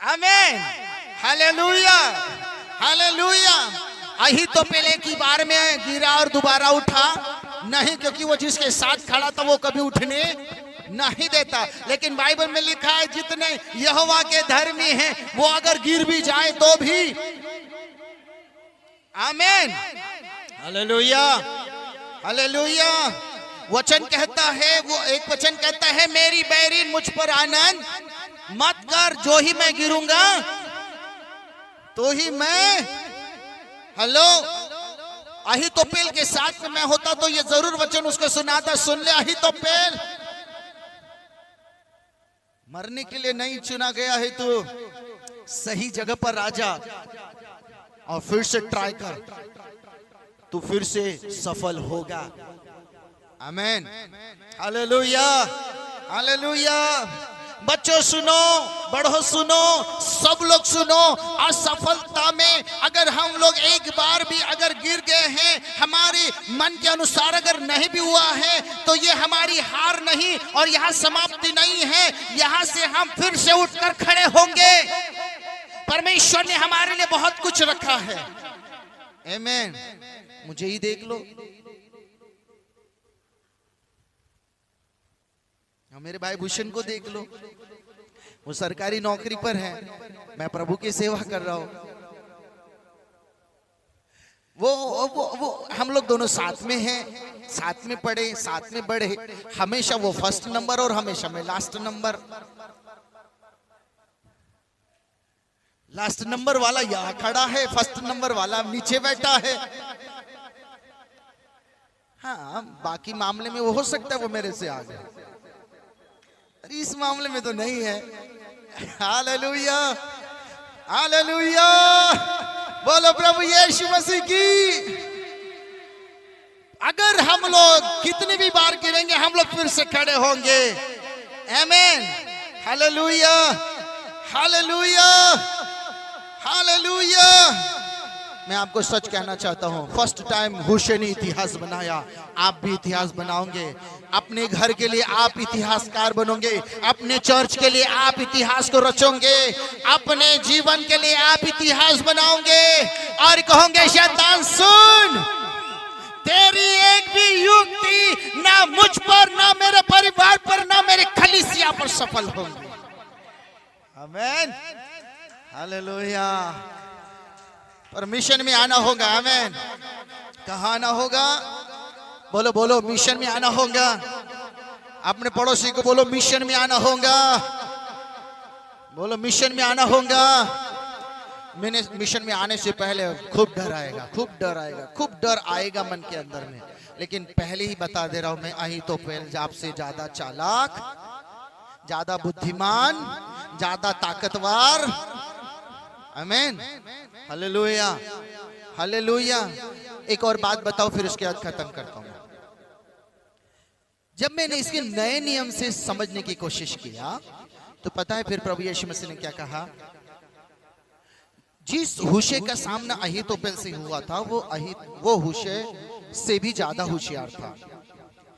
आमीन, हालेलुया, हालेलुया। अहीतोपेल की बार में गिरा और दोबारा उठा नहीं, क्योंकि वो जिसके साथ खड़ा था वो कभी उठने नहीं देता। लेकिन बाइबल में लिखा है जितने यहोवा के धर्मी हैं वो अगर गिर भी जाए तो भी, आमीन, हालेलुया, हालेलुया। वचन कहता है, वो एक वचन कहता है, मेरी बैरीन मुझ पर आनंद मत कर, जो ही मैं गिरूंगा तो ही मैं, हेलो, अहीतोपेल के साथ में मैं होता तो ये जरूर वचन उसको सुनाता, सुन ले अहीतोपेल, मरने के लिए नहीं चुना गया है तू, सही जगह पर राजा, और फिर से ट्राई कर, तू फिर से सफल होगा। आमीन, हालेलुया, हालेलुया। बच्चों सुनो, बड़ों सुनो, सब लोग सुनो। असफलता में अगर हम लोग एक बार भी अगर गिर गए हैं, हमारे मन के अनुसार अगर नहीं भी हुआ है, तो ये हमारी हार नहीं और यहाँ समाप्ति नहीं है। यहाँ से हम फिर से उठकर खड़े होंगे। परमेश्वर ने हमारे लिए बहुत कुछ रखा है। आमीन। मुझे ही देख लो, मेरे भाई भूषण को देख लो, वो सरकारी नौकरी पर है, मैं प्रभु की सेवा कर रहा हूं। वो हम लोग दोनों साथ में हैं, साथ में पढ़े, साथ में बढ़े। हमेशा वो फर्स्ट नंबर और हमेशा मैं लास्ट नंबर। लास्ट नंबर वाला यहाँ खड़ा है, फर्स्ट नंबर वाला नीचे बैठा है। हाँ, बाकी मामले में वो हो सकता है वो मेरे से आगे, इस मामले में तो नहीं है। Hallelujah, hallelujah. बोलो प्रभु यीशु मसीह की। अगर हम लोग कितनी भी बार गिरेंगे हम लोग फिर से खड़े होंगे। आमीन, हालेलुया, हालेलुया, हालेलुया। मैं आपको सच कहना चाहता हूं, फर्स्ट टाइम होशे ने इतिहास बनाया, आप भी इतिहास बनाओगे। अपने घर के लिए आप इतिहासकार बनोगे, अपने चर्च के लिए आप इतिहास को रचोगे, अपने जीवन के लिए आप इतिहास बनाओगे और कहोगे शैतान सुन, तेरी एक भी युक्ति ना मुझ पर, ना मेरे परिवार पर, ना मेरे कलीसिया पर सफल होगी। आमीन, हालेलुया। पर मिशन में आना होगा। आमीन। कहाँ आना होगा? बोलो बोलो, मिशन में आना होगा। अपने पड़ोसी को बोलो मिशन में आना होगा। बोलो मिशन में आना होगा। मैंने मिशन में आने से पहले खूब डर आएगा, खूब डर आएगा, खूब डर आएगा मन के अंदर में। लेकिन पहले ही बता दे रहा हूं मैं, अहीतोपेल आपसे ज्यादा चालाक, ज्यादा बुद्धिमान, ज्यादा ताकतवर। आमीन, हालेलुया, हालेलुया। एक और बात बताओ फिर उसके बाद खत्म करता हूं। जब मैंने इसके नए नियम से समझने की कोशिश किया तो पता है फिर प्रभु यीशु मसीह ने क्या कहा? जिस होशे का सामना अहीतोपेल से हुआ था वो होशे से भी ज्यादा होशियार था।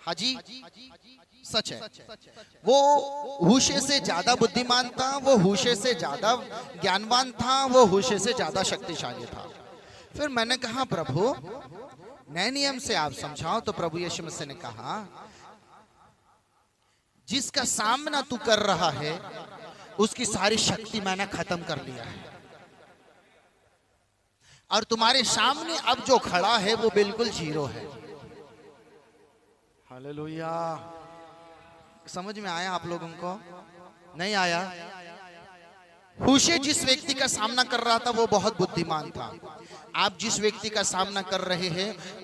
हाजी, सच है। वो होशे से ज्यादा बुद्धिमान था, वो होशे से ज्यादा ज्ञानवान था, वो होशे से ज्यादा शक्तिशाली था। फिर मैंने कहा प्रभु नए नियम से आप समझाओ। तो प्रभु यीशु मसीह ने कहा जिसका सामना तू कर रहा है उसकी सारी शक्ति मैंने खत्म कर लिया है, और तुम्हारे सामने अब जो खड़ा है वो बिल्कुल जीरो है। हालेलुया। समझ में आया आप लोगों को? नहीं आया? होशे जिस व्यक्ति का सामना कर रहा था वो बहुत बुद्धिमान था। आप जिस व्यक्ति का सामना कर रहे हैं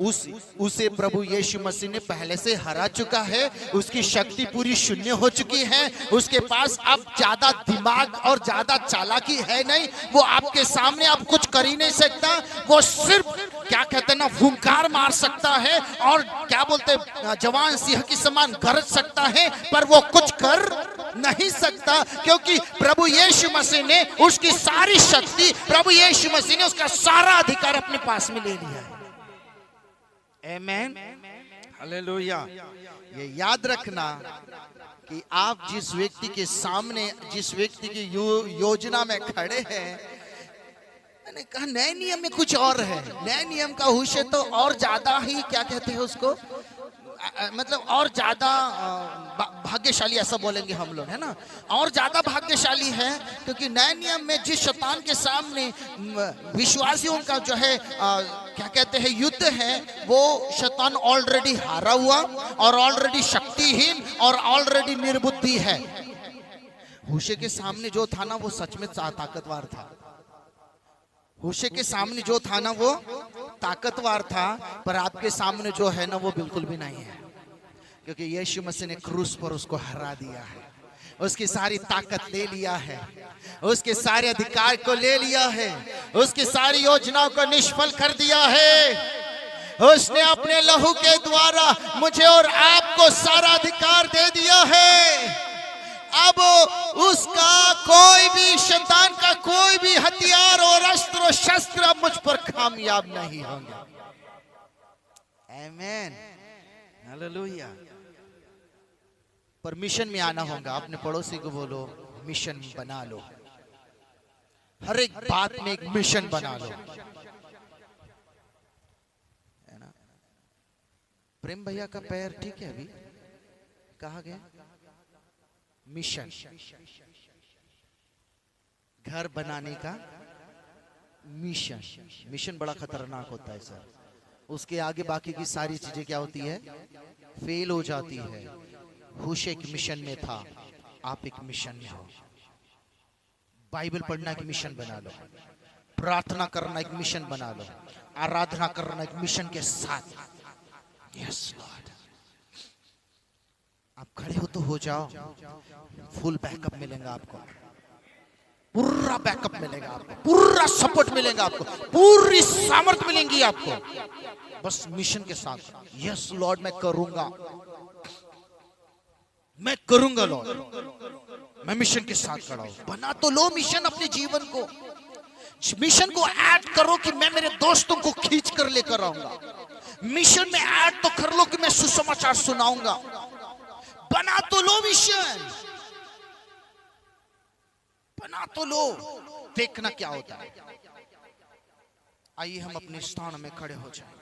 उसे प्रभु यीशु मसीह ने पहले से हरा चुका है। उसकी शक्ति पूरी शून्य हो चुकी है। उसके पास अब ज्यादा दिमाग और ज्यादा चालाकी है नहीं। वो आपके सामने अब कुछ कर ही नहीं सकता। वो सिर्फ क्या कहते हैं ना, फुंकार मार सकता है और क्या बोलते जवान सिंह के समान गरज सकता है, पर वो कुछ कर नहीं सकता, क्योंकि प्रभु यीशु मसीह ने उसकी सारी शक्ति, प्रभु यीशु मसीह ने उसका सारा सारा अधिकार अपने पास में ले लिया है। आमेन, हालेलुया। ये याद रखना कि आप जिस व्यक्ति के सामने, जिस व्यक्ति की योजना में खड़े हैं, मैंने कहा नए नियम में कुछ और है। नए नियम का हुश तो और ज्यादा ही, क्या कहते हैं उसको, मतलब और ज्यादा भाग्यशाली, ऐसा बोलेंगे हम लोग, है ना, और ज्यादा भाग्यशाली है। क्योंकि नए नियम में जिस शैतान के सामने विश्वासियों का जो है क्या कहते हैं युद्ध है, वो शैतान ऑलरेडी हारा हुआ और ऑलरेडी शक्तिहीन और ऑलरेडी निर्बुद्धि है। होशे के सामने जो था ना, वो सच में ताकतवर था। होशे के सामने जो था ना, वो ताकतवर था, पर आपके सामने जो है ना, वो बिल्कुल भी नहीं है। क्योंकि यीशु मसीह ने क्रूस पर उसको हरा दिया है, उसकी सारी ताकत ले लिया है, उसके सारे अधिकार को ले लिया है, उसकी सारी योजनाओं को निष्फल कर दिया है। उसने अपने लहू के द्वारा मुझे और आपको सारा अधिकार दे दिया है। अब उसका कोई भी, शैतान का कोई भी हथियार और अस्त्र और शस्त्र अब मुझ पर कामयाब नहीं होंगे। आमेन, हालेलुया। पर मिशन में आना होगा। अपने पड़ोसी को बोलो, मिशन बना लो। हर एक बात में एक मिशन बना लो, है ना। प्रेम भैया का पैर ठीक है? अभी कहा गया मिशन, घर बनाने का मिशन। मिशन बड़ा खतरनाक होता है सर। उसके आगे बाकी की सारी चीजें क्या होती है, फेल हो जाती है। होशे एक मिशन में था, आप एक मिशन में हो। बाइबल पढ़ना एक मिशन बना लो, प्रार्थना करना एक मिशन बना लो, आराधना करना एक मिशन के साथ। Yes Lord. आप खड़े हो तो हो जाओ, फुल बैकअप मिलेगा आपको, पूरा बैकअप मिलेगा आपको, पूरा सपोर्ट मिलेगा आपको, पूरी सामर्थ मिलेंगी आपको, बस मिशन के साथ। यस लॉर्ड, मैं करूंगा, मैं करूंगा लॉर्ड, मैं मिशन के साथ खड़ा हूं। बना तो लो मिशन अपने जीवन को, मिशन को ऐड करो कि मैं मेरे दोस्तों को खींच कर लेकर आऊंगा। मिशन में ऐड तो कर लो कि मैं सुसमाचार सुनाऊंगा। बना तो लो मिशन, बना तो लो, देखना क्या होता है। आइए हम अपने स्थान में खड़े हो जाएं।